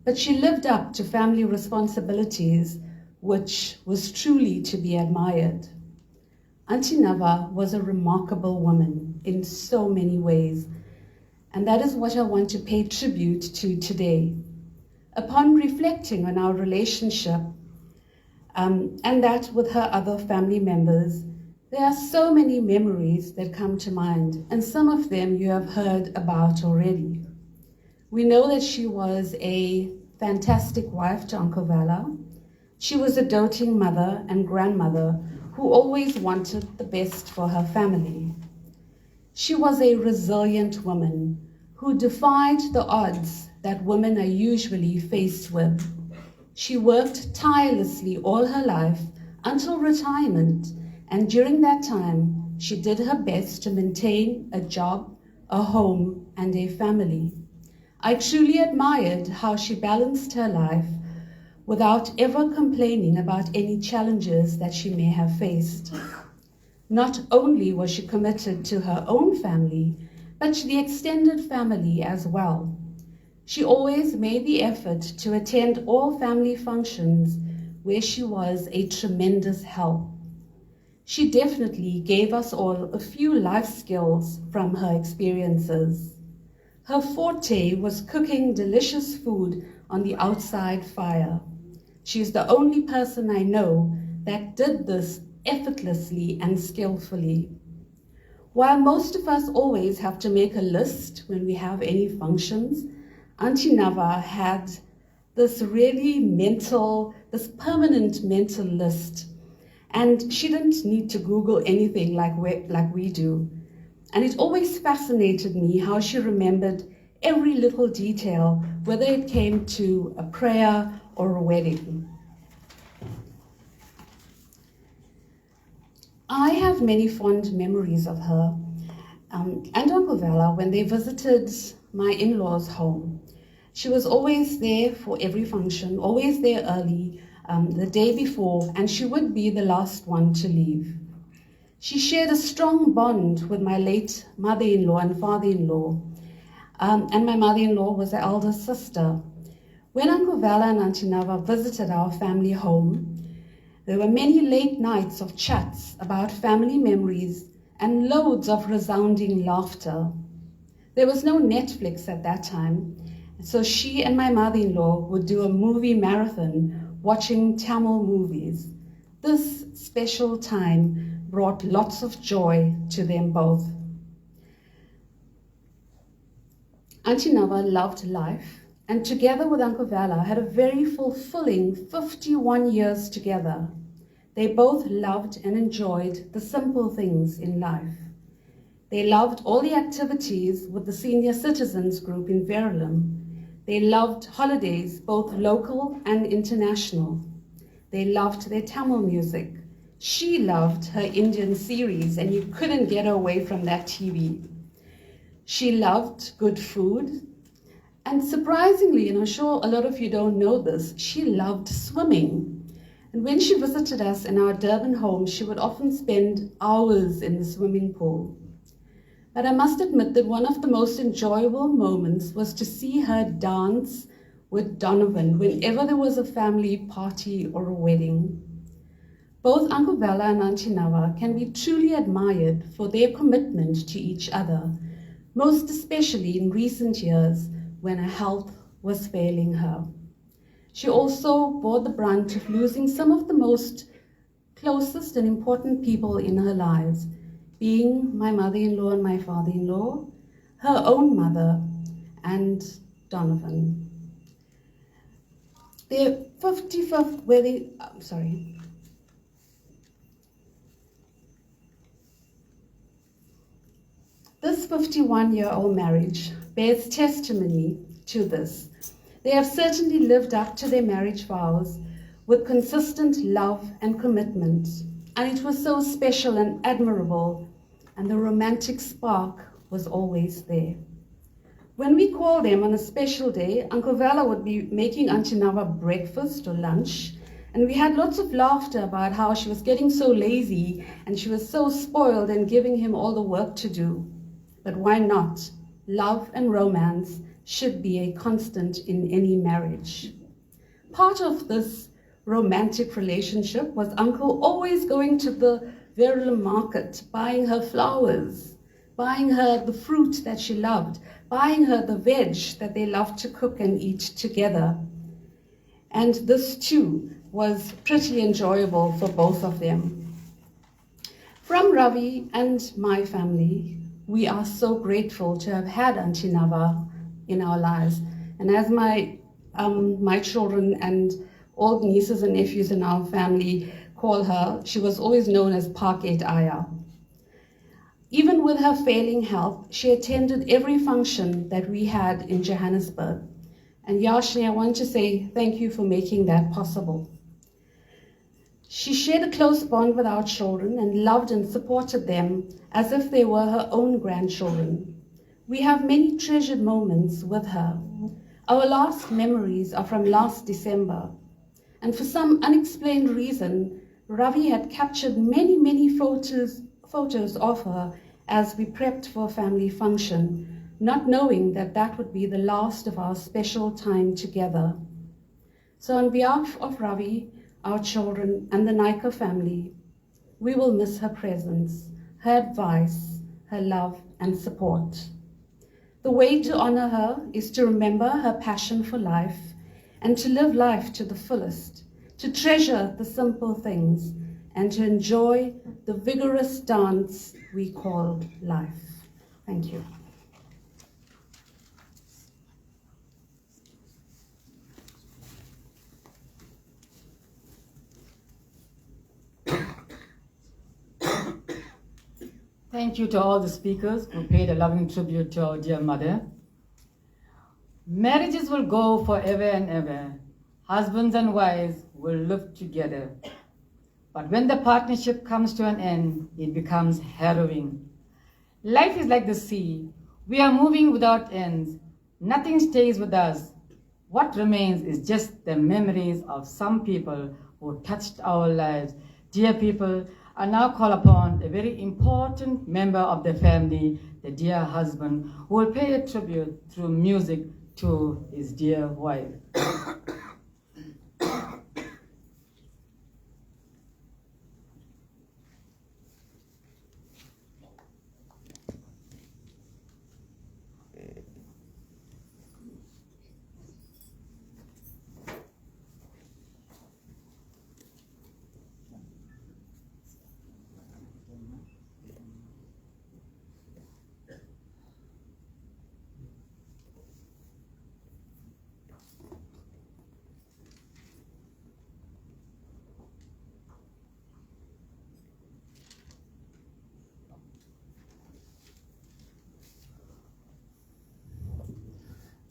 but she lived up to family responsibilities, which was truly to be admired. Auntie Nava was a remarkable woman in so many ways, and that is what I want to pay tribute to today. Upon reflecting on our relationship, and that with her other family members, there are so many memories that come to mind, and some of them you have heard about already. We know that she was a fantastic wife to Uncle Vala. She was a doting mother and grandmother who always wanted the best for her family. She was a resilient woman who defied the odds that women are usually faced with. She worked tirelessly all her life until retirement, and during that time, she did her best to maintain a job, a home, and a family. I truly admired how she balanced her life without ever complaining about any challenges that she may have faced. Not only was she committed to her own family, but to the extended family as well. She always made the effort to attend all family functions where she was a tremendous help. She definitely gave us all a few life skills from her experiences. Her forte was cooking delicious food on the outside fire. She is the only person I know that did this effortlessly and skillfully. While most of us always have to make a list when we have any functions, Auntie Nava had this permanent mental list. And she didn't need to Google anything like we do. And it always fascinated me how she remembered every little detail, whether it came to a prayer or a wedding. I have many fond memories of her and Uncle Vala when they visited my in-laws' home. She was always there for every function, always there early, the day before, and she would be the last one to leave. She shared a strong bond with my late mother-in-law and father-in-law, and my mother-in-law was her elder sister. When Uncle Vala and Auntie Nava visited our family home, there were many late nights of chats about family memories and loads of resounding laughter. There was no Netflix at that time, so she and my mother-in-law would do a movie marathon watching Tamil movies. This special time brought lots of joy to them both. Auntie Nava loved life, and together with Uncle Vala had a very fulfilling 51 years together. They both loved and enjoyed the simple things in life. They loved all the activities with the senior citizens group in Verulam. They loved holidays, both local and international. They loved their Tamil music. She loved her Indian series, and you couldn't get her away from that TV. She loved good food. And surprisingly, and I'm sure a lot of you don't know this, she loved swimming. And when she visited us in our Durban home, she would often spend hours in the swimming pool. But I must admit that one of the most enjoyable moments was to see her dance with Donovan whenever there was a family party or a wedding. Both Uncle Bella and Auntie Nawa can be truly admired for their commitment to each other, most especially in recent years when her health was failing her. She also bore the brunt of losing some of the most closest and important people in her lives, being my mother-in-law and my father-in-law, her own mother, and Donovan. Their 55th wedding, This 51-year-old marriage bears testimony to this. They have certainly lived up to their marriage vows with consistent love and commitment, and it was so special and admirable, and the romantic spark was always there. When we called them on a special day, Uncle Vela would be making Auntie Nawa breakfast or lunch, and we had lots of laughter about how she was getting so lazy and she was so spoiled and giving him all the work to do. But why not? Love and romance should be a constant in any marriage. Part of this romantic relationship was Uncle always going to the Verulam market, buying her flowers, buying her the fruit that she loved, buying her the veg that they loved to cook and eat together. And this too was pretty enjoyable for both of them. From Ravi and my family, we are so grateful to have had Auntie Nawa in our lives. And as my children and all nieces and nephews in our family call her, she was always known as Parkgate Aya. Even with her failing health, she attended every function that we had in Johannesburg. And Yashni, I want to say thank you for making that possible. She shared a close bond with our children and loved and supported them as if they were her own grandchildren. We have many treasured moments with her. Our last memories are from last December. And for some unexplained reason, Ravi had captured many photos of her as we prepped for a family function, not knowing that that would be the last of our special time together. So on behalf of Ravi, our children, and the Naika family, we will miss her presence, her advice, her love, and support. The way to honor her is to remember her passion for life and to live life to the fullest, to treasure the simple things, and to enjoy the vigorous dance we call life. Thank you. Thank you to all the speakers who paid a loving tribute to our dear mother. Marriages will go forever and ever. Husbands and wives will live together. But when the partnership comes to an end, it becomes harrowing. Life is like the sea. We are moving without ends. Nothing stays with us. What remains is just the memories of some people who touched our lives. Dear people, I now call upon a very important member of the family, the dear husband, who will pay a tribute through music to his dear wife.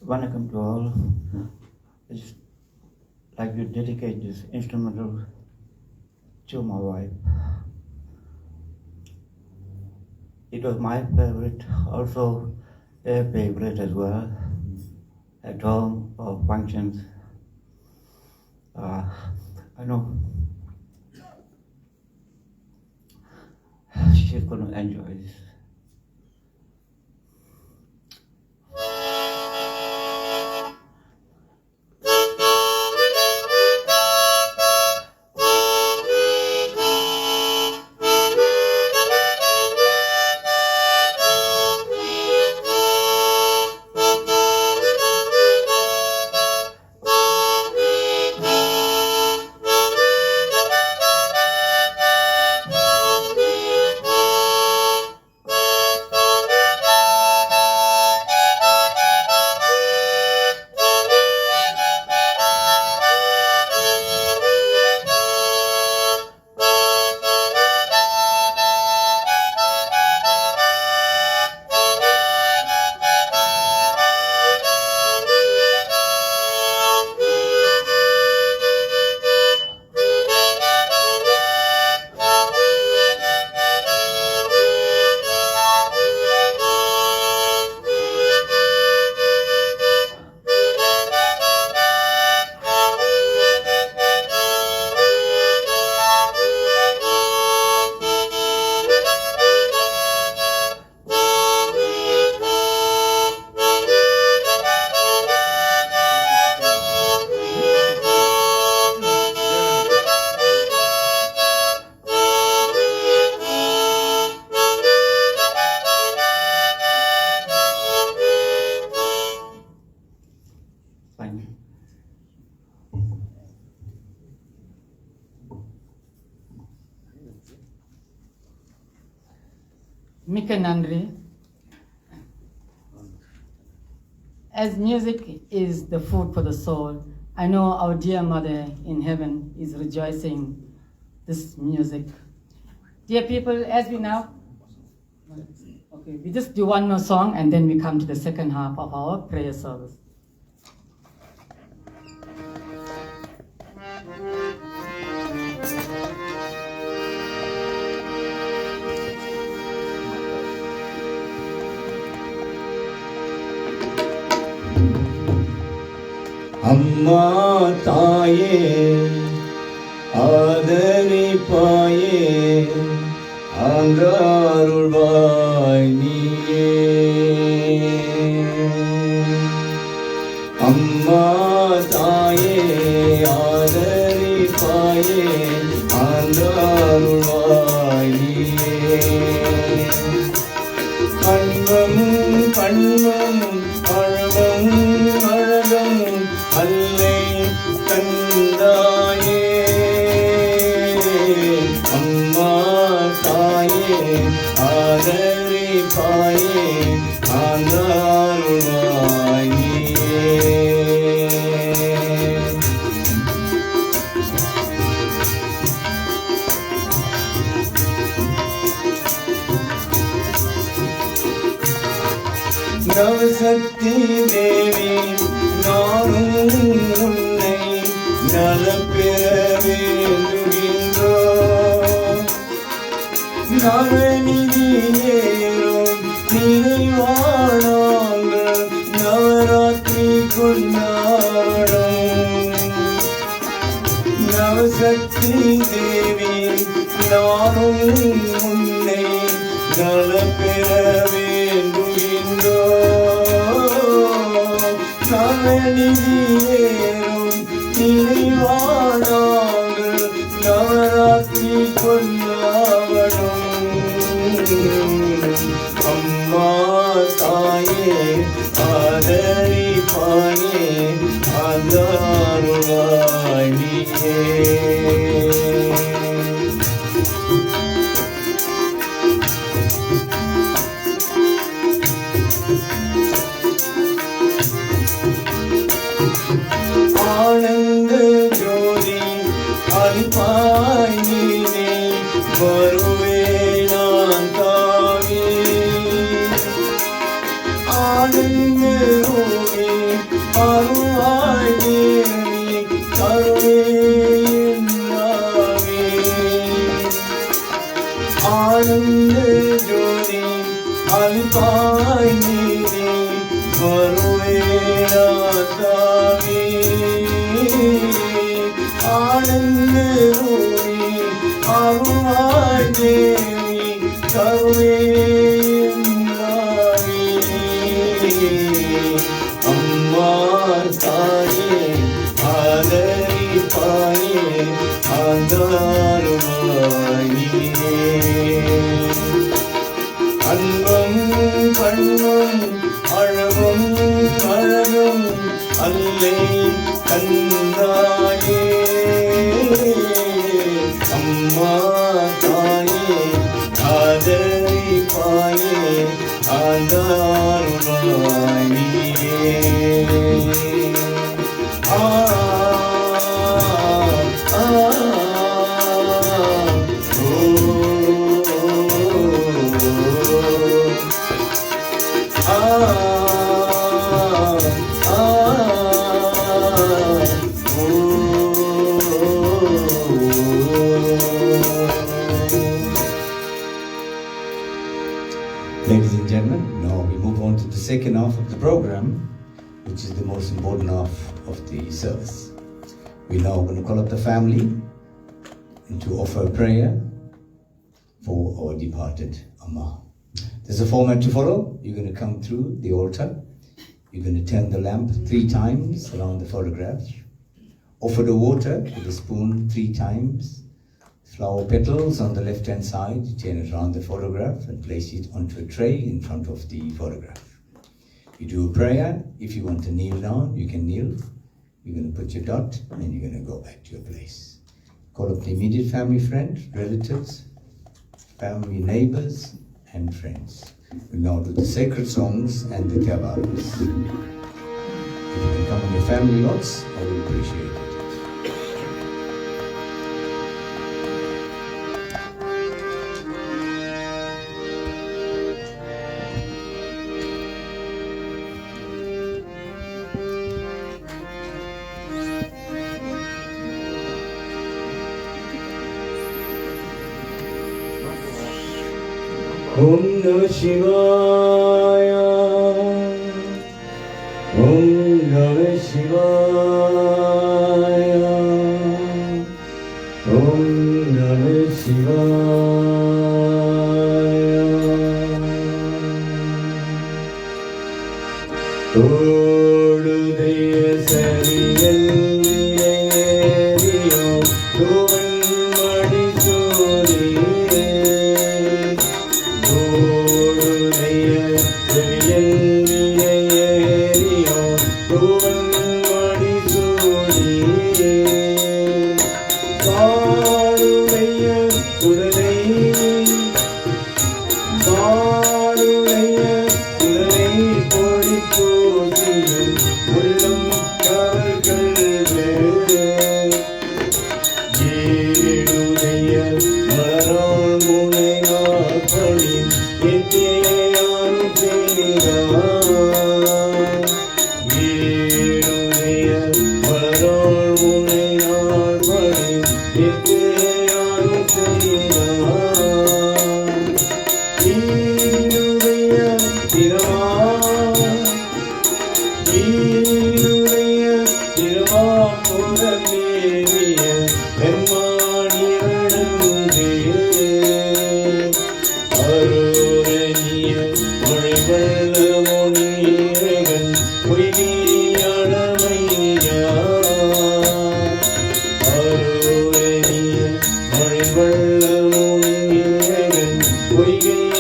Welcome to all. I just like to dedicate this instrumental to my wife. It was my favorite, also their favorite as well, at home or functions. I know she's going to enjoy this. Fine. Mika Nandri. As music is the food for the soul, I know our dear mother in heaven is rejoicing this music. Dear people, as we now, okay, we just do one more song and then we come to the second half of our prayer service. அம்மா தாயே ஆதரிப்பாயே ஆங்காருள்வாய் நீயே அம்மா தாயே ஆதரிப்பாயே ஆங்காருள்வாய் நீயே அன்பமும் பண்பமும் அழகமும் அழகமும் அல்லை தந்தாயே அம்மா தாயே ஆதரிப்பாயே ஆங்காருள்வாய் நீயே நவசக்தி தேவி நானும் உன்னை நலப்பெற வேண்டுகின்றோம் நவநிதியேறும் நினைவானாங்கள் நவராத்திரி கொண்டாடும் நவசக்தி தேவி நானும் உன்னை நலப்பெற நவநிதியேறும் நினைவானாங்கள் நவராத்திரி கொண்டாடும் அம்மா தாயே ஆதரிப்பாயே ஆதாருள்வாய் நீயே ஆனந்த ஜோதி அளிப்பாய் நீனே வருவேனான் தாயே ஆனந்த ரோகி அருவாய் தேவி கருவேன்னாவே ஆனந்த ஜோதி அளிப்பாய் நீனே வருவேனான் தாயே ஆனந்த ரோகி அருவாய் தேவி அம்மா தாயே ஆதரிப்பாயே ஆதாரமாயே அன்பம் பண்பும் அழகும் அழகும் அல்லே கந்தாயே அம்மா தாயே ஆதரிப்பாயே ஆதாரமாயே Ladies and gentlemen, now we move on to the second half of the program, which is the most important half of the service. We're now going to call up the family and to offer a prayer for our departed Amma. There's a format to follow. You're going to come through the altar. You're going to turn the lamp 3 times around the photograph. Offer the water with a spoon 3 times. Flower petals on the left hand side, turn it around the photograph and place it onto a tray in front of the photograph. You do a prayer. If you want to kneel down, you can kneel. You're going to put your dot and you're going to go back to your place. Call up the immediate family, friends, relatives, family, neighbors and friends. We'll now do the sacred songs and the Tevaros. If you can come on your family lots, I will appreciate it. Om Namah Shivaya. Om Namah Shivaya. Om Namah Shivaya. Todudeya sariyalliyo tuvanmadi suriye. Todudeya sariyalliyo tuvanmadi suriye. Karuneya sudalai உள்ளம் கவர்கள் ஏழுடைய மலரால் முனையார் பணி எத்தேயான் செய்தார். ஏழுடைய மலரால் முனையார் பணி எத்தேயான் செய்தார். ஈருடைய திறமான் ஈருடைய திருவாபுரமேவிய பெம்மானியழந்தே. அருரணிய மொழிவள்ள முனியகன் பொய்கியளவையா. அருரணிய மொழிவள்ள முனியகன் பொய்கியளவையா.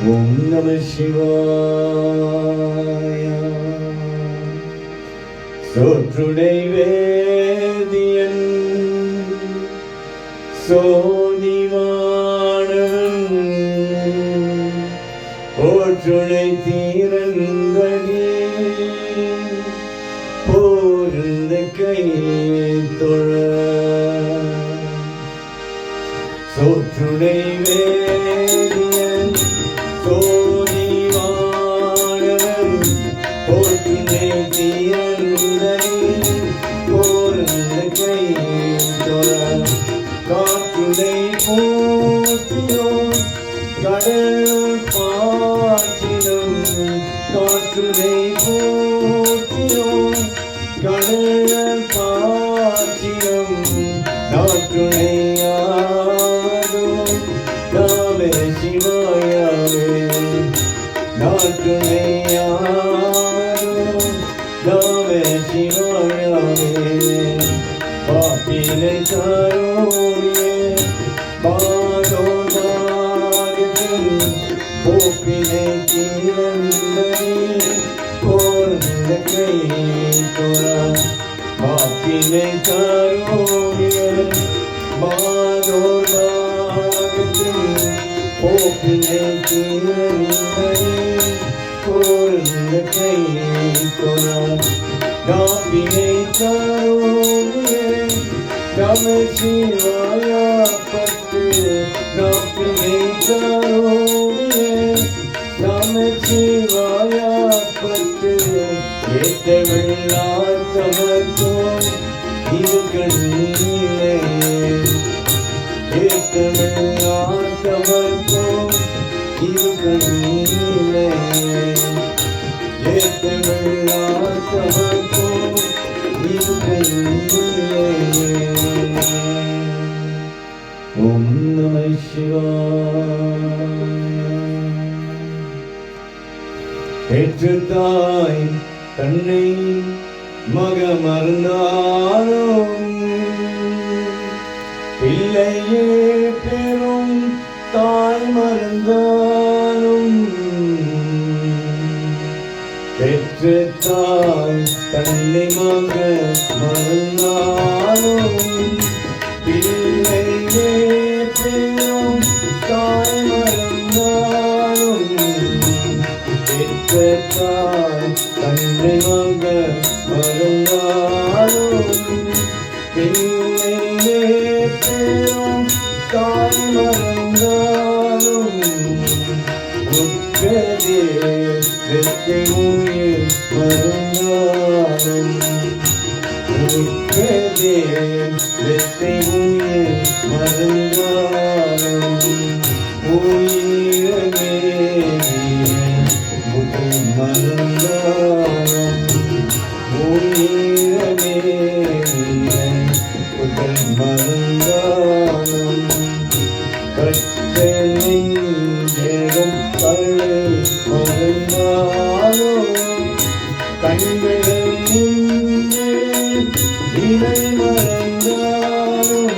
Om Namah Shivaya. Sotrunai Vediyan Sodivanan Otrunai Thirandani Porunda Kaithora Sotrunai Vediyan Sodivanan Otrunai Thirandani Porunda Kaithora காற்றுனை போற்றியோம் கடலுள் பாற்றினும் காற்றுனை போற்றியோம் கடலுள் பாற்றினும் நாற்றுனை யாதும் நாமே சிவாயாவே நாற்றுனை யாதும் நாமே சிவாயாவே பாப்பினை தாரோயே பாதோதாரிதம் போப்பினை தீரந்தனி போர்ந்த கைத்தொழா பாப்பினை தாரோயே பாதோதாரிதம் போப்பினை தீரந்தனி போர்ந்த கைத்தொழா நாப்பினை தாரோயே Namah Shivaya Patti Napiனை தாரோயே Namah Shivaya Patti ஏத்தமிழாத்தமர்க்கும் இது கண்ணீரே ஏத்தமிழாத்தமர்க்கும் இது கண்ணீரே ஏத்தமிழாத்தமர்க்கும் இது கண்ணீரே Om Namah Shivaya. பெற்று தாய் தன்னை மகமறந்தாலும் பிள்ளையே பெரும் தாய் மறந்தாலும் பெற்று தாய் தன்னை மகமறந்தாலும் பிள்ளையே பெரும் தாய் மறந்தாலும் பெற்ற தாய் தன்னை மறந்தாலும் பிள்ளையே பெரும் தாய் மறந்தாலும் உற்றதே வெற்றி உயிர் மறந்தாலும் உற்றதே வெற்றி உயிர் மறந்தாலும் உயிரமே முதல் மறந்தாலும் உயிரமே முதல் மறந்தாலும் கற்ற நெஞ்சேகம் தள்ளை மறந்தாலும் கண்கள் நின்று இதை மறந்தாலும்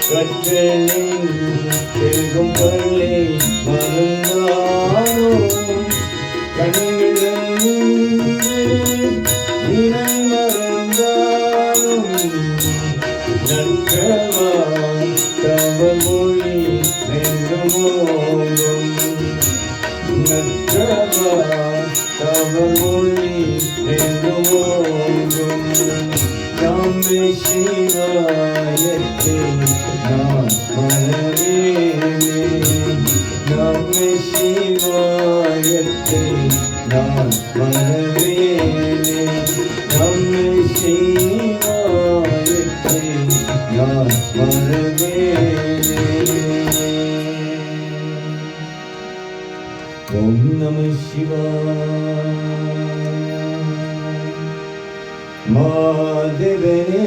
கற்ற நெஞ்சேகம் தள்ளை மறந்தாலும் கண்கள் நின்று இதை மறந்தாலும் நற்றவாய் தவமொழி நெஞ்சமோடும் நற்றவாய் தவமொழி நெஞ்சமோடும் நம்மை சிவாயத்தை நான் மறவேனே நம்மை சிவாயத்தை நான் மறவேனே நம்மை சிவாயத்தை நான் மறவேனே Om Namah Shivaya. Madhavane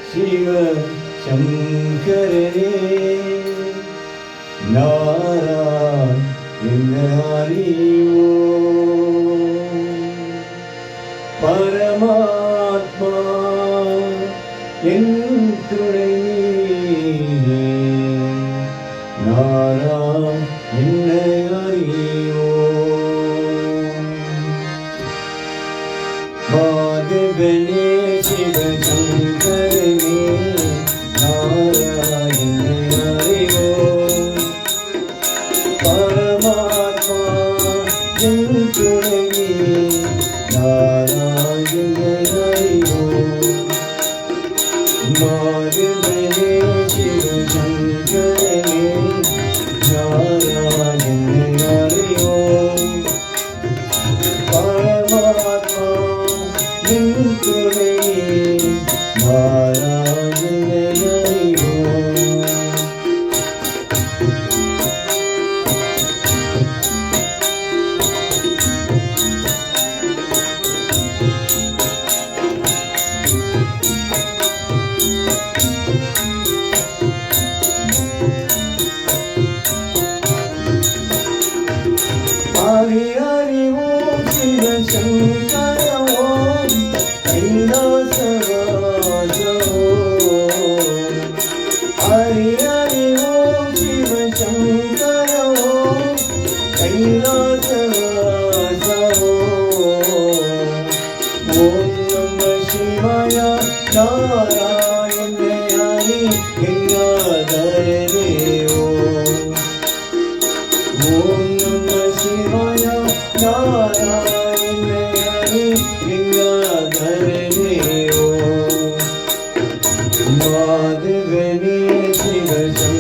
Shiva Shankarane Narayana Harivo Paramatma Enthunai Narayana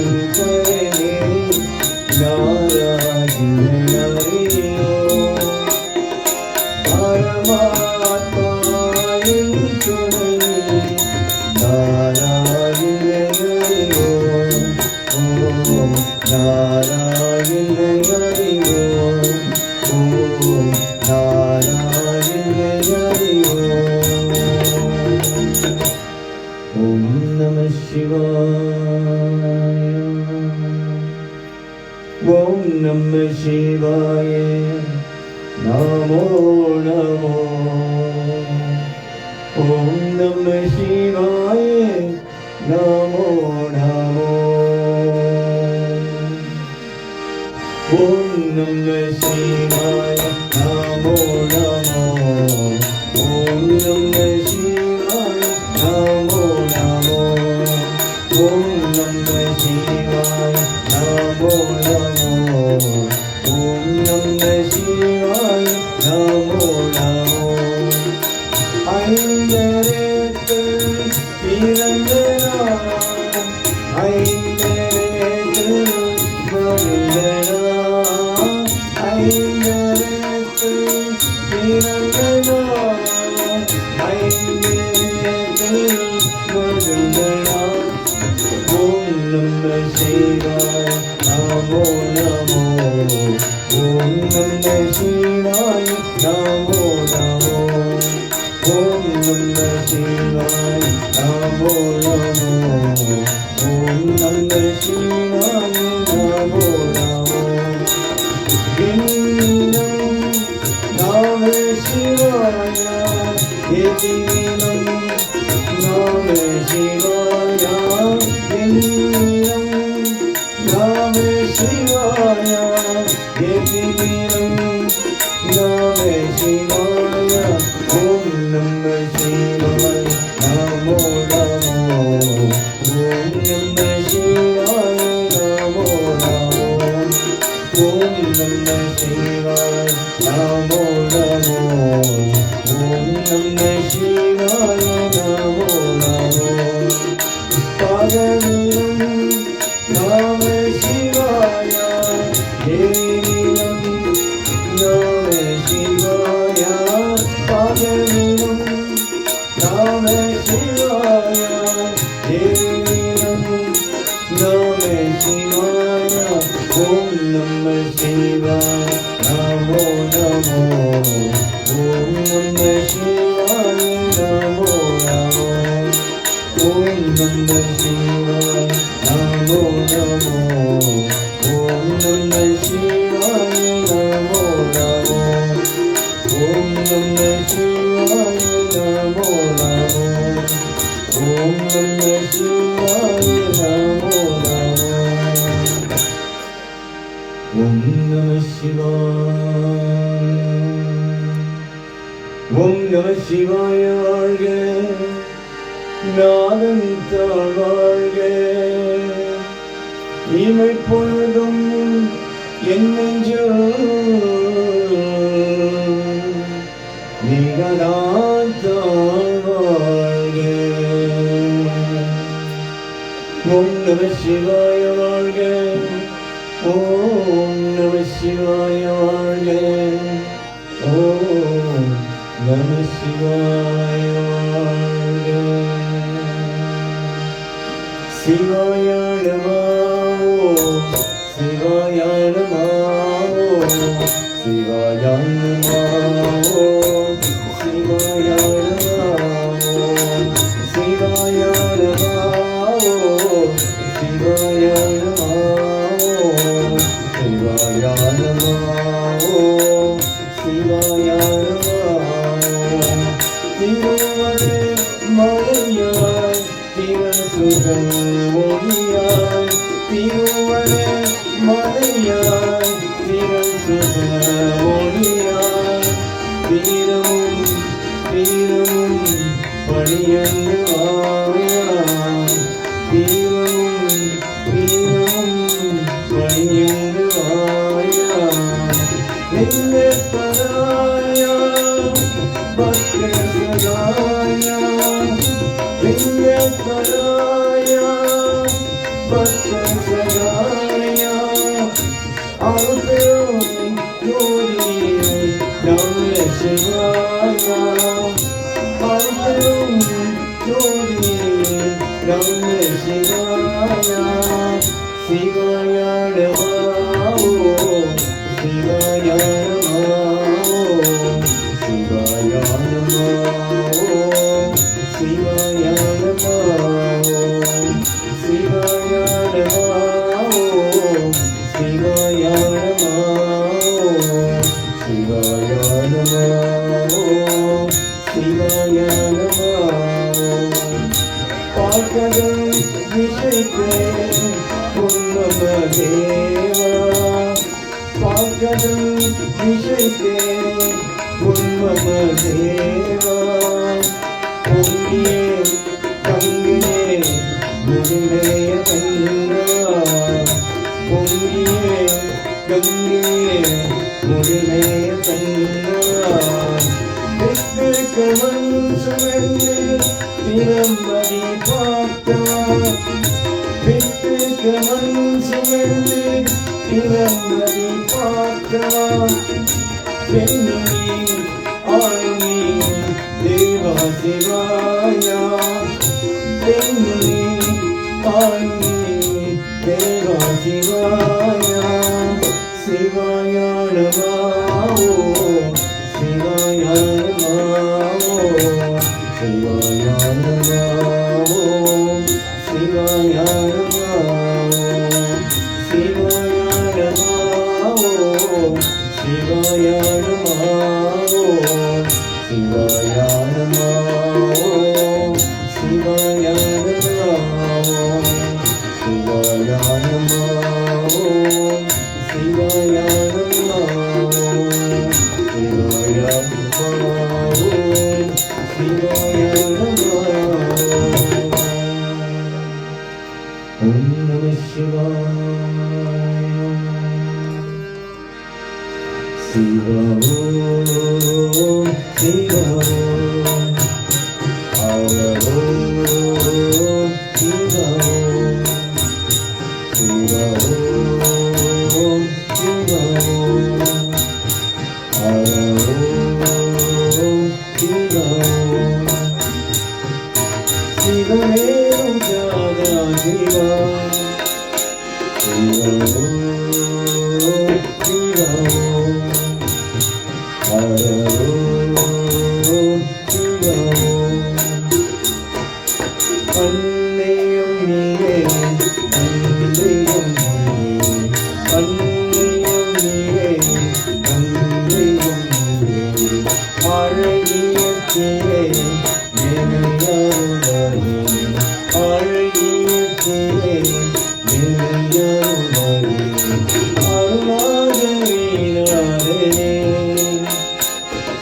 शंकरने नारायण हरियो परमात्मायं तुणये नारायण हरियो ओम नारायण हरियो ओम नारायण हरियो ओम नमः शिवाय ओम नमः शिवाय नमो नमो ओम नमः शिवाय नमो नमो ओम नमः शिवाय नमो नमो ओम नमः शिवाय नमो नमो ओम नमः शिवाय नमो नमो ओम नमः शिवाय नमो नमो ஐந்தரத்து பிறந்தனா ஐந்தரத்து மருந்தனா ஐந்தரத்து பிறந்தனா ஐந்தரத்து மருந்தனா ஓம் நம சிவாய நமோ நமோ ஓம் நம சிவாய நமோ நமோ ओम नमः शिवाय नमो नमो ओम नमः शिवाय नमो नमो दिनं नमः शिवाय दिनं नमः शिवाय दिनं नमः शिवाय दिनं नमः शिवाय ओम नमः शिवाय नमो नमो ओम नमः शिवाय नमो नमो ओम नमः शिवाय नमो नमो ओम नमः शिवाय नमो नमो पादमिनं नमः शिवाय देवीनं नमः शिवाय पादमिनं नमः शिवाय देवीनं नमः शिवाय ओम नमः शिवाय नमो नमो ओम नमः शिवाय नमो नमो ओम नमः शिवाय नमो नमो ओम नमः शिवाय नमो नमो ओम नमः शिवाय नमो नमो ओम नमः शिवाय नमो नमो ओम नमः शिवाय ओम नमः शिवाय வாழ்க நாதன் தாழ் வாழ்க இமை பொழுதும் என் நெஞ்சில் நீங்களாத்தான் வாழ்க ஓம் நம சிவாய வாழ்க ஓம் நம சிவாய வாழ்க ஓம் நம சிவாய வாழ்க சிவாய நமோ சிவாய நமோ சிவாய நமோ शिवाय नमो शिवाय नमो शिवाय नमो शिवाय नमो शिवाय नमो तिरुवरे मलयाय तिरुसुगं मोहियाय तिरुवरे मलयाय तिरुसुगं मोहियाय तीरमुம் தீரமும் பணியங்கு ஆயா தீரமும் தீரமும் பணியங்கு ஆயா வெங்கடராயா பக்த சகாயா வெங்கடராயா பக்த அருள்பெரும் ஜோதியே நம சிவாயா அருள்பெரும் ஜோதியே நம சிவாயா சிவாய நமோ சிவாய நமோ சிவாய நமோ சிவாய நமோ சிவாய நமோ சிவாய நமோ சிவாய நமோ சிவாய நமோ பார்க்கதல் விஷயத்தே உன்மமதேவா பார்க்கதல் விஷயத்தே உன்மமதேவா பொங்கியே தங்கியே முழுமைய தங்கா பொங்கியே கங்கியே முழுமைய தங்கா கவன் சுமந்து திறம்படி பார்த்தவா விட்டு கவன் சுமந்து திறம்படி பார்த்தவா பெண்ணுமி ஆளுமி தேவா சிவாயா பெண்ணுமி ஆளுமி தேவா சிவாயா சிவாய நமோ சிவாய நமோ சிவாய நமோ சிவாய நமோ சிவாய நமோ சிவாய நமோ சிவாய நமோ சிவாய நமோ சிவாய நமோ சிவாய நமோ சிவாய நமோ சிவாய நமோ ஓம் நம சிவாய சிவா ஓம் சிவா ஹர ஓம் சிவா சிவா ஓம் சிவா ஹர ஓம் சிவா சிவமே ஜாதா சிவா சிவா ஓம் சிவா ஹர ஓம் சிவா அன்னையும் நீயே அன்னையும் நீயே அன்னையும் நீயே அன்னையும் நீயே அழகிய தீயே நினையாருந்தாயே அழகிய தீயே நினையாருந்தாயே அருளாக வீணாதே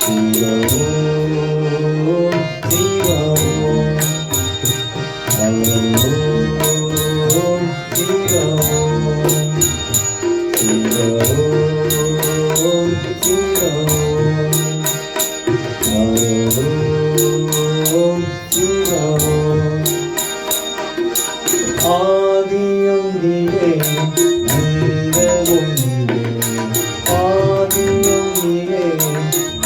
சிவா ஓம் சிவா ஓம் ஹர ஓம் சிவா ஓம் சிவா ஓம் சிவா ஓம் ஹர ஓம் சிவா ஓம் ஆதியம் நீயே அந்தமும் நீயே ஆதியம் நீயே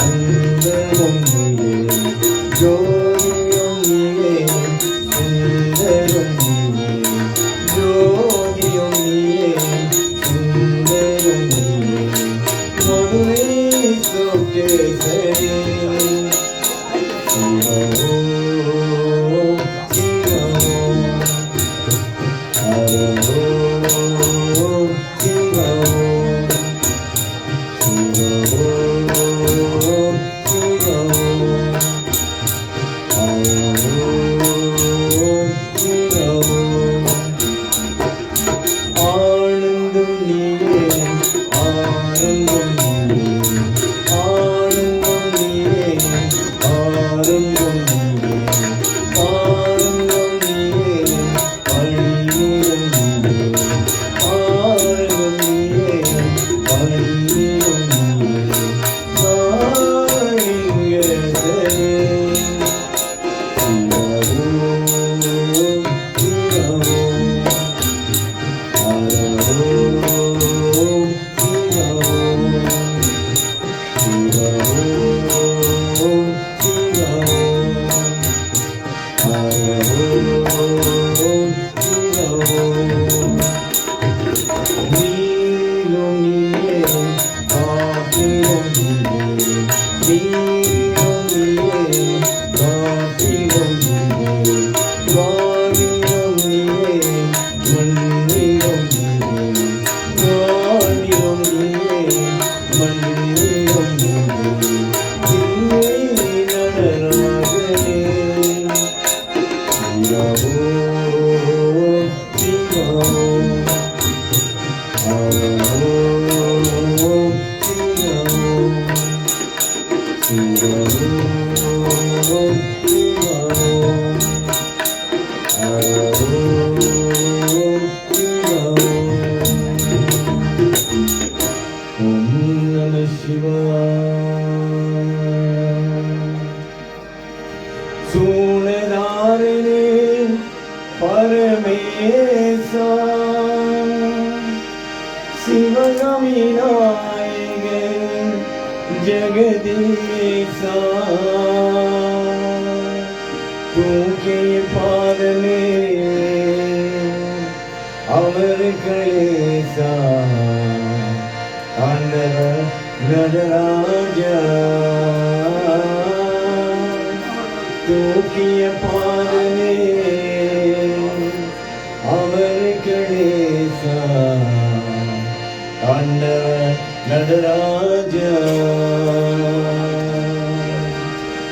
அந்தமும் நீயே ஜோதியம் நீயே சுந்தரம் நீயே ஜோதியம் நீயே சுந்தரம் நீயே மதுரை சொக்கேசரி சிவா ஓம் சிவா ஓம் ஹர ஓம் சிவா ஓம் சிவா ஓம் சிவா ஓம் ஹர ஓம் சிவா ஓம் ஆனந்தம் நீயே ஆனந்தம் நீயே ஆனந்தம் நீயே ஆனந்தம் நீயே ஆனந்தம் நீயே அழியும் நீயே ஆனந்தம் நீயும் நீயே காத்திலும் நீயே நீயும் நீயே காத்திலும் நீயே வானிலும் நீயே மண்ணிலும் நீயே வானிலும் நீயே மண்ணிலும் நீயே நடராகனே சூழலாரினே பரமேசா சிவகாமி நாயகன் ஜெகதீசா தூக்கிய பாதமே அவர் கணேசா ஆண்டவர் நடராஜா தூக்கிய பாதமே அவர் கணேசா ஆண்டவர் நடராஜா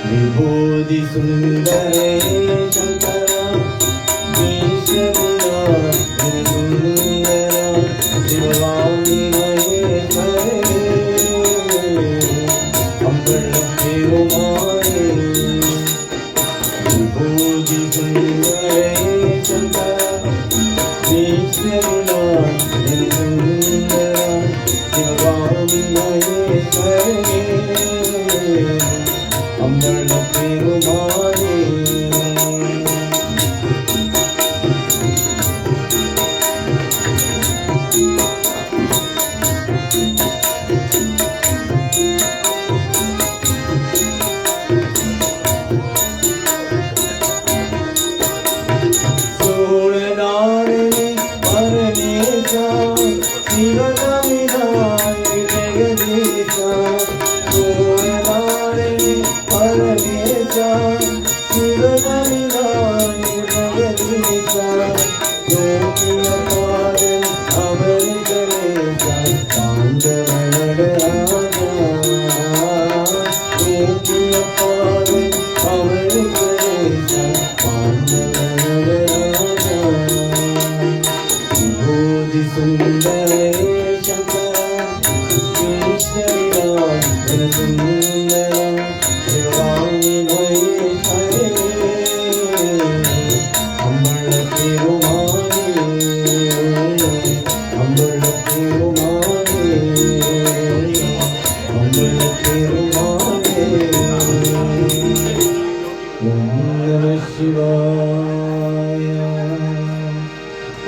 விபூதி சுந்தரே சங்கரா ஈஸ்வரா சுந்தரா சிவகாமி மகேஸ்வரே அம்பலம் பெருமாளே விபூதி சுந்தரே சங்கரா ஈஸ்வரா சுந்தரா சிவகாமி மகேஸ்வரே அம்பல பெருமாளே சோழனாரணி பரமேசா சிவகாமினாய் ஜெகதீசா சோழனாரணி பரமேசா சிவகாமினாய் ஜெகதீசா யோகிய பாதன் அவர் கணேசா தாண்டவனடராஜா யோகிய பாதன் அவர் கணேசா தாண்டவனடராஜா விபூதி சுந்தரே சங்கரா ஈஸ்வரா சுந்தரா சிவகாமி மகேஸ்வரே அம்பல பெருமாளே அம்பல பெருமாளே அம்பல பெருமாளே ஓம் நம சிவாய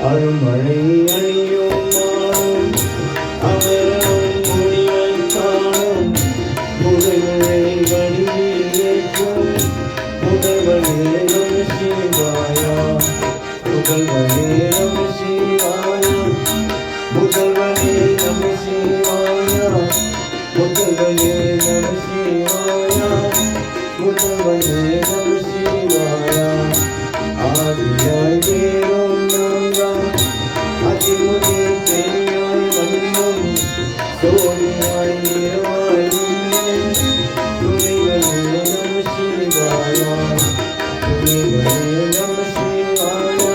அருள்மழை அணியும் நாளும் அவரும் முடிவை காணும் முதல்வரை வழியில் ஏற்றும் முதல்வனே நம சிவாயா முதல்வனே நம சிவாயா முதல்வனே நம சிவாயா முதல்வனே நம சிவாயா முதல்வனே நம சிவாயா ஆதியாய் வேறும் நான்காம் அதிமுதி பெரியாய் வந்தோம் சோனியாய் நிறவாய் துணைவனே நம சிவாயா துணைவனே நம சிவாயா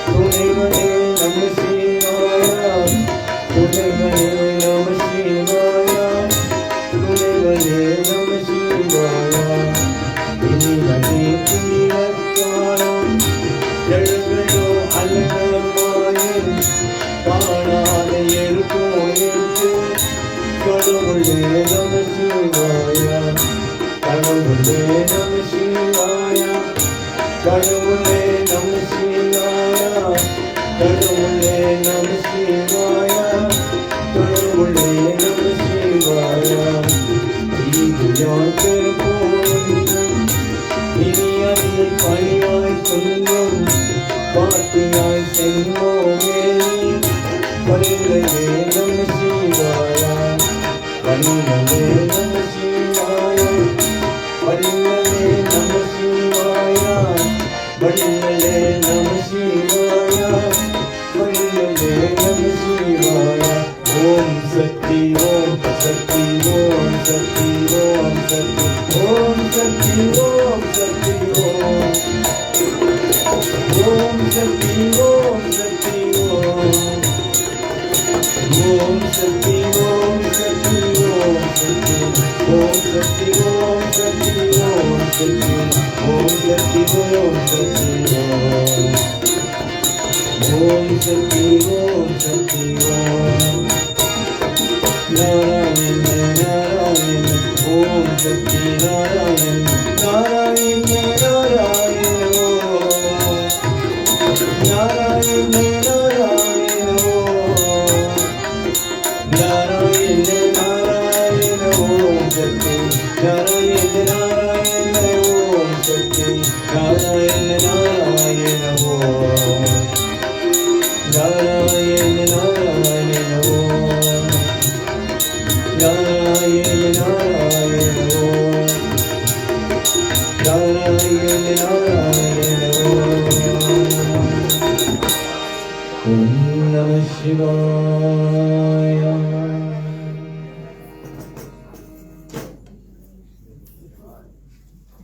துணைவனே நம சிவாயா துணைவனே நம சிவாயா துணைவனே நம சிவாயா இனிவனே துணிவக்காலம் எழுகளோ அல்லமாயின் காணாத எழுக்கோ எழுத்து கடவுளே நம சிவாயா கடவுளே நம சிவாயா கடவுளே நம சிவாயா கடவுளே நம சிவாயா கடவுளே நம சிவாயா இதுயாய் பெரும்போது இனியதை பணியாய் சொல்லும் பாட்டியாய் செல்வோமே பணி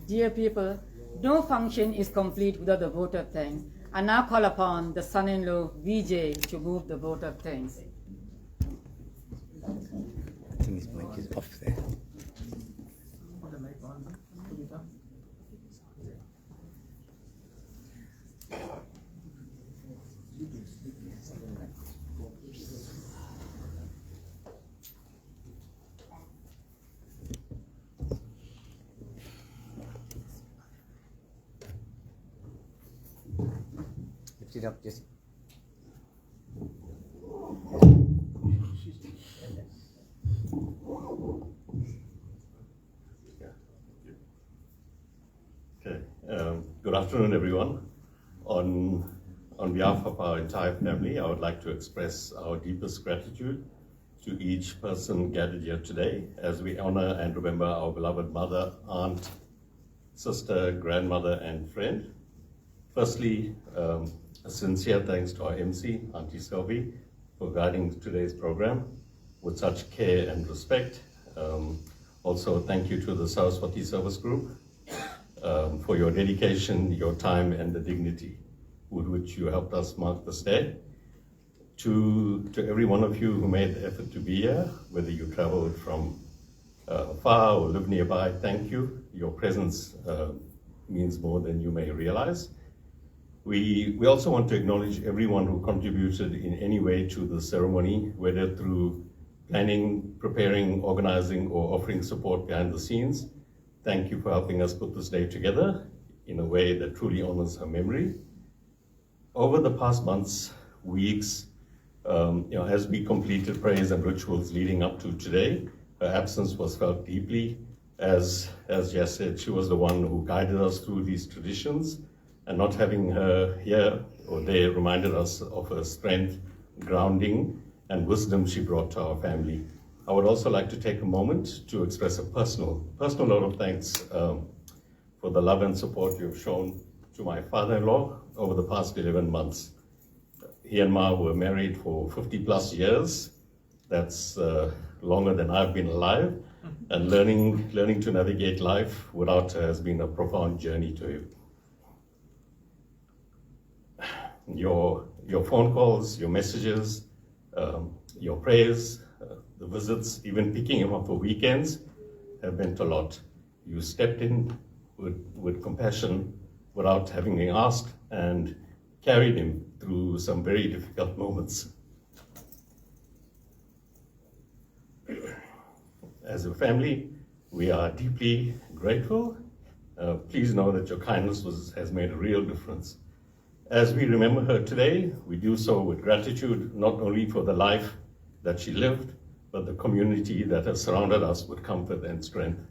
Dear people, no function is complete without the vote of thanks. I now call upon the son-in-law, Vijay, to move the vote of thanks. I think his mic is off there. Lift it up, just. Okay. Good afternoon, everyone. On behalf of our entire family, I would like to express our deepest gratitude to each person gathered here today as we honor and remember our beloved mother, aunt, sister, grandmother, and friend. Firstly, a sincere thanks to our MC, Auntie Sylvie, for guiding today's program with such care and respect. Also, thank you to the Saraswati Service Group for your dedication, your time, and the dignity with which you helped us mark this day. To every one of you who made the effort to be here, whether you traveled from far or live nearby, thank you. Your presence means more than you may realize. We also want to acknowledge everyone who contributed in any way to the ceremony, whether through planning, preparing, organizing, or offering support behind the scenes. Thank you for helping us put this day together in a way that truly honors her memory. Over the past months, weeks, as we completed prayers and rituals leading up to today, her absence was felt deeply. As Jess said, she was the one who guided us through these traditions, and not having her here or there reminded us of her strength, grounding, and wisdom she brought to our family. I would also like to take a moment to express a personal note of thanks for the love and support you've shown to my father-in-law over the past 11 months. He and Ma were married for 50 plus years. That's longer than I've been alive. And learning to navigate life without her has been a profound journey to him. Your phone calls, your messages, your prayers, the visits, even picking him up for weekends have meant a lot. You stepped in with compassion without having been asked and carried him through some very difficult moments. As a family, we are deeply grateful. Please know that your kindness has made a real difference. As we remember her today, we do so with gratitude, not only for the life that she lived, but the community that has surrounded us with comfort and strength.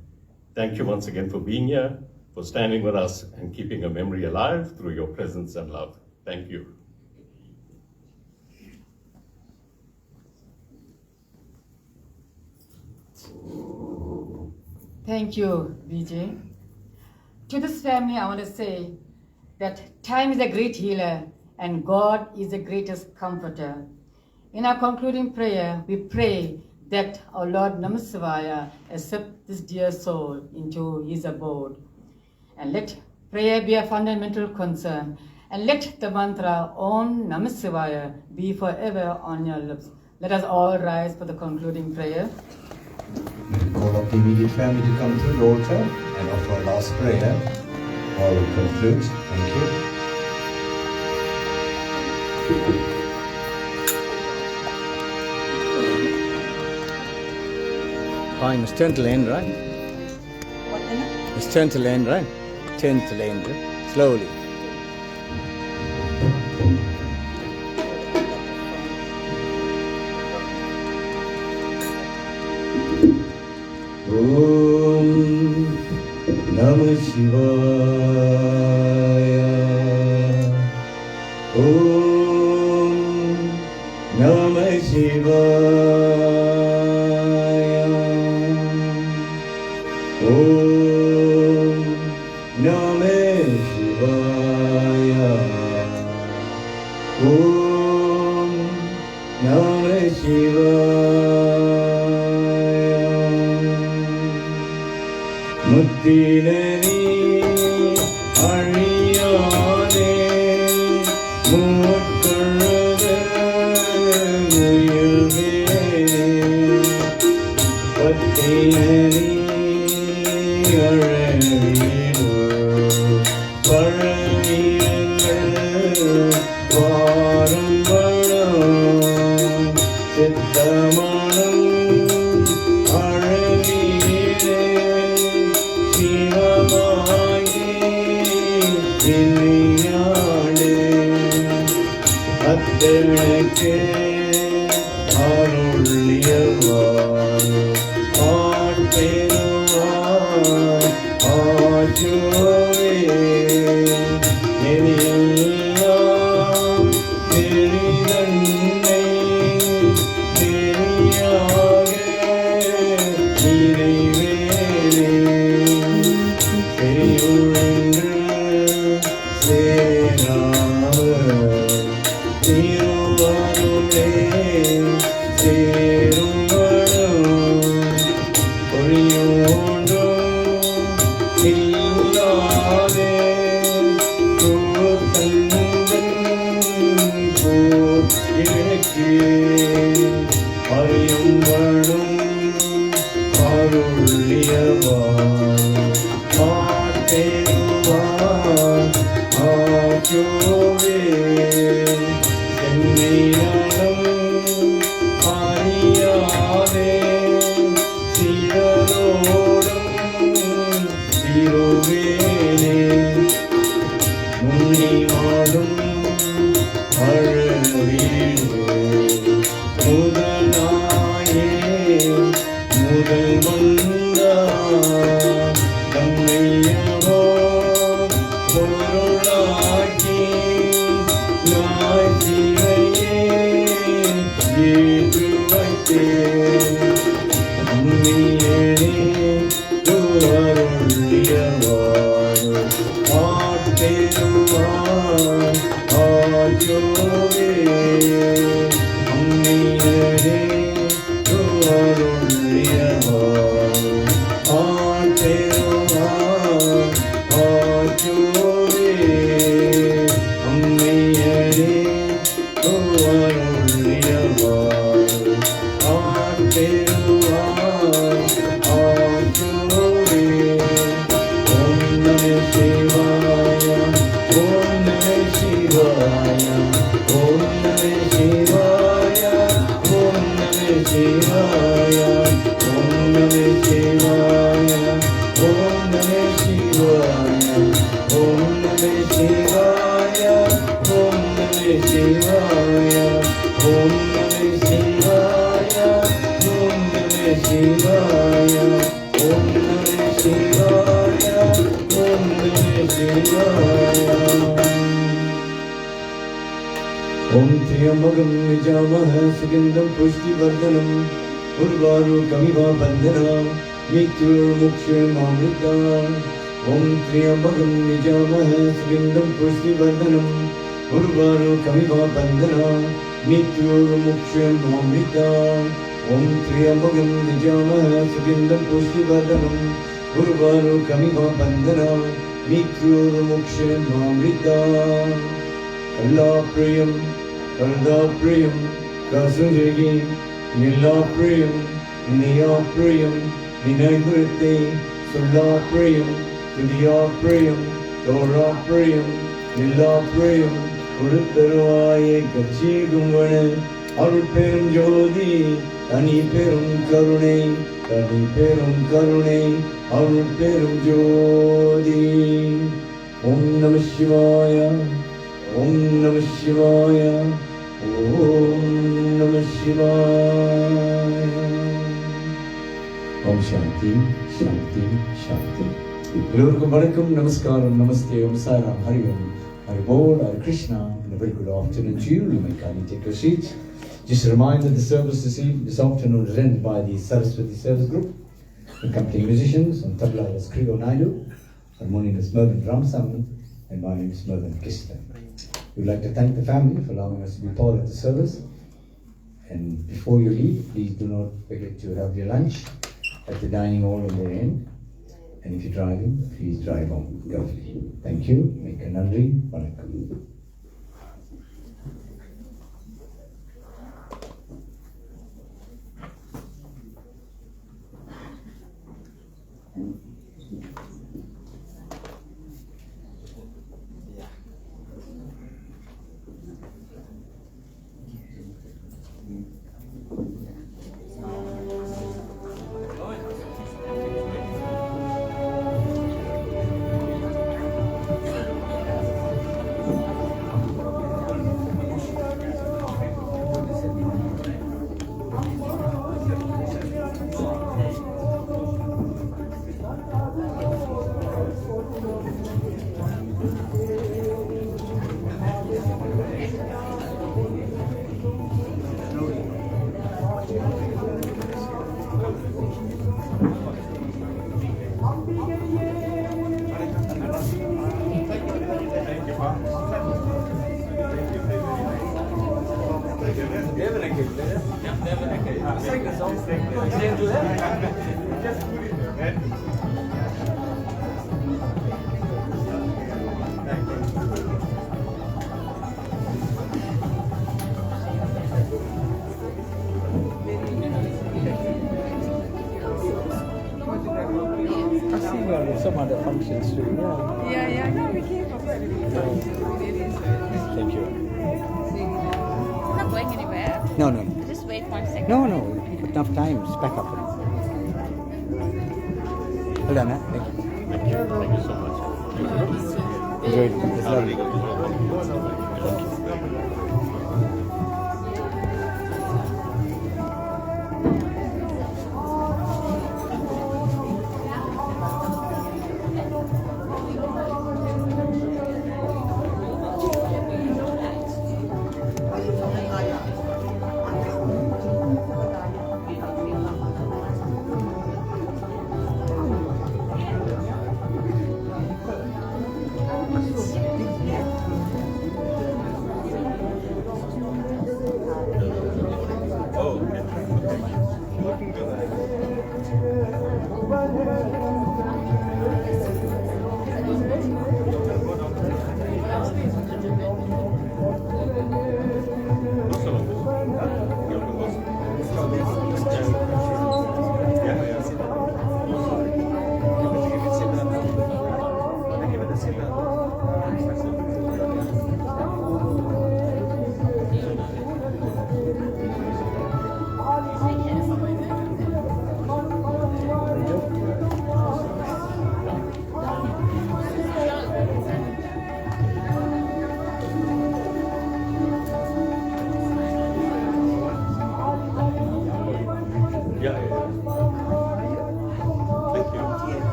Thank you once again for being here, for standing with us and keeping her memory alive through your presence and love. Thank you. Thank you, Vijay. To this family, I want to say that time is a great healer and God is the greatest comforter. In our concluding prayer, we pray that our Lord Namasivaya accept this dear soul into his abode. And let prayer be a fundamental concern. And let the mantra Om Namasivaya be forever on your lips. Let us all rise for the concluding prayer. Call up the immediate family to come to the altar and offer a last prayer. I will conclude. Thank you. Fine, it's turn to lane, right? It's turn to lane, right? Turn to lane, right? Slowly. Om Namah Shivaya. Om Namah Shivaya. Om Namah Shivaya. Om Namah Shivaya. முத்தினி அழியாதே முற்கொழுத முயல்வே பத்தினி அழவீடு பழவீரங்கள் வாரும் வளம் சித்தமானம் அழவீரே சிவமாகி இனியாடு அத்தனுக்கு அருளியவாய் ஆட்பெருவாய் ஆற்றோவே எல்லாம் தெரிதன்னை தெரியாக இறைவேனே Om Triyambagam Nijamah Sugandham Pushtivardanam Urvaru Kamiva Bandhanam मृत्युर्मुक्षयमामृता ॐ त्र्यम्बकं यजामहे सुगन्धं पुष्टिवर्धनम् उर्वारुकमिव बन्धना मृत्युर्मुक्षयमामृता ॐ त्र्यम्बकं यजामहे सुगन्धं पुष्टिवर्धनम् उर्वारुकमिव बन्धना मृत्युर्मुक्षयमामृता कल्लाप्रियं कल्लाप्रियं कासुजगे निलाप्रियं नियाप्रियं विनयवृत्ते सुल्लाप्रियं तुदियाप्रियं तोराप्रियं निलाप्रियं उरुतरुवाये कच्चीगुंवण அருள் பெரும் ஜோதி தனி பெரும் கருணை தனி பெரும் கருணை அருள் பெரும் ஜோதி ஓம் நம சிவாய ஓம் நம சிவாய ஓம் நம சிவாய ஓம் சாந்தி சாந்தி சாந்தி எல்லோருக்கும் வணக்கம் நமஸ்காரம் நமஸ்தே ஓம் சாராம் ஹரி ஓம் Hari Bol, Hare Krishna, and a very good afternoon to you. You may kindly take your seats. Just a reminder, the service this afternoon is run by the Saraswati Service Group. Accompanying musicians on tabla is Krigo Naidu, harmonium is Mervyn Ramsaman, and my name is Mervyn Kisten. We would like to thank the family for allowing us to be part of the service. And before you leave, please do not forget to have your lunch at the dining hall on the end. And if you're driving, please drive home carefully. Thank you. Make a nandri. Vanakkam. Some other functions too. Yeah. No, we came up. Thank you. Not going anywhere. No. Just wait 1 second. No. Enough time. It's back up. Well done, Thank you. Thank you so much. Enjoyed it. It's lovely. Oh, okay.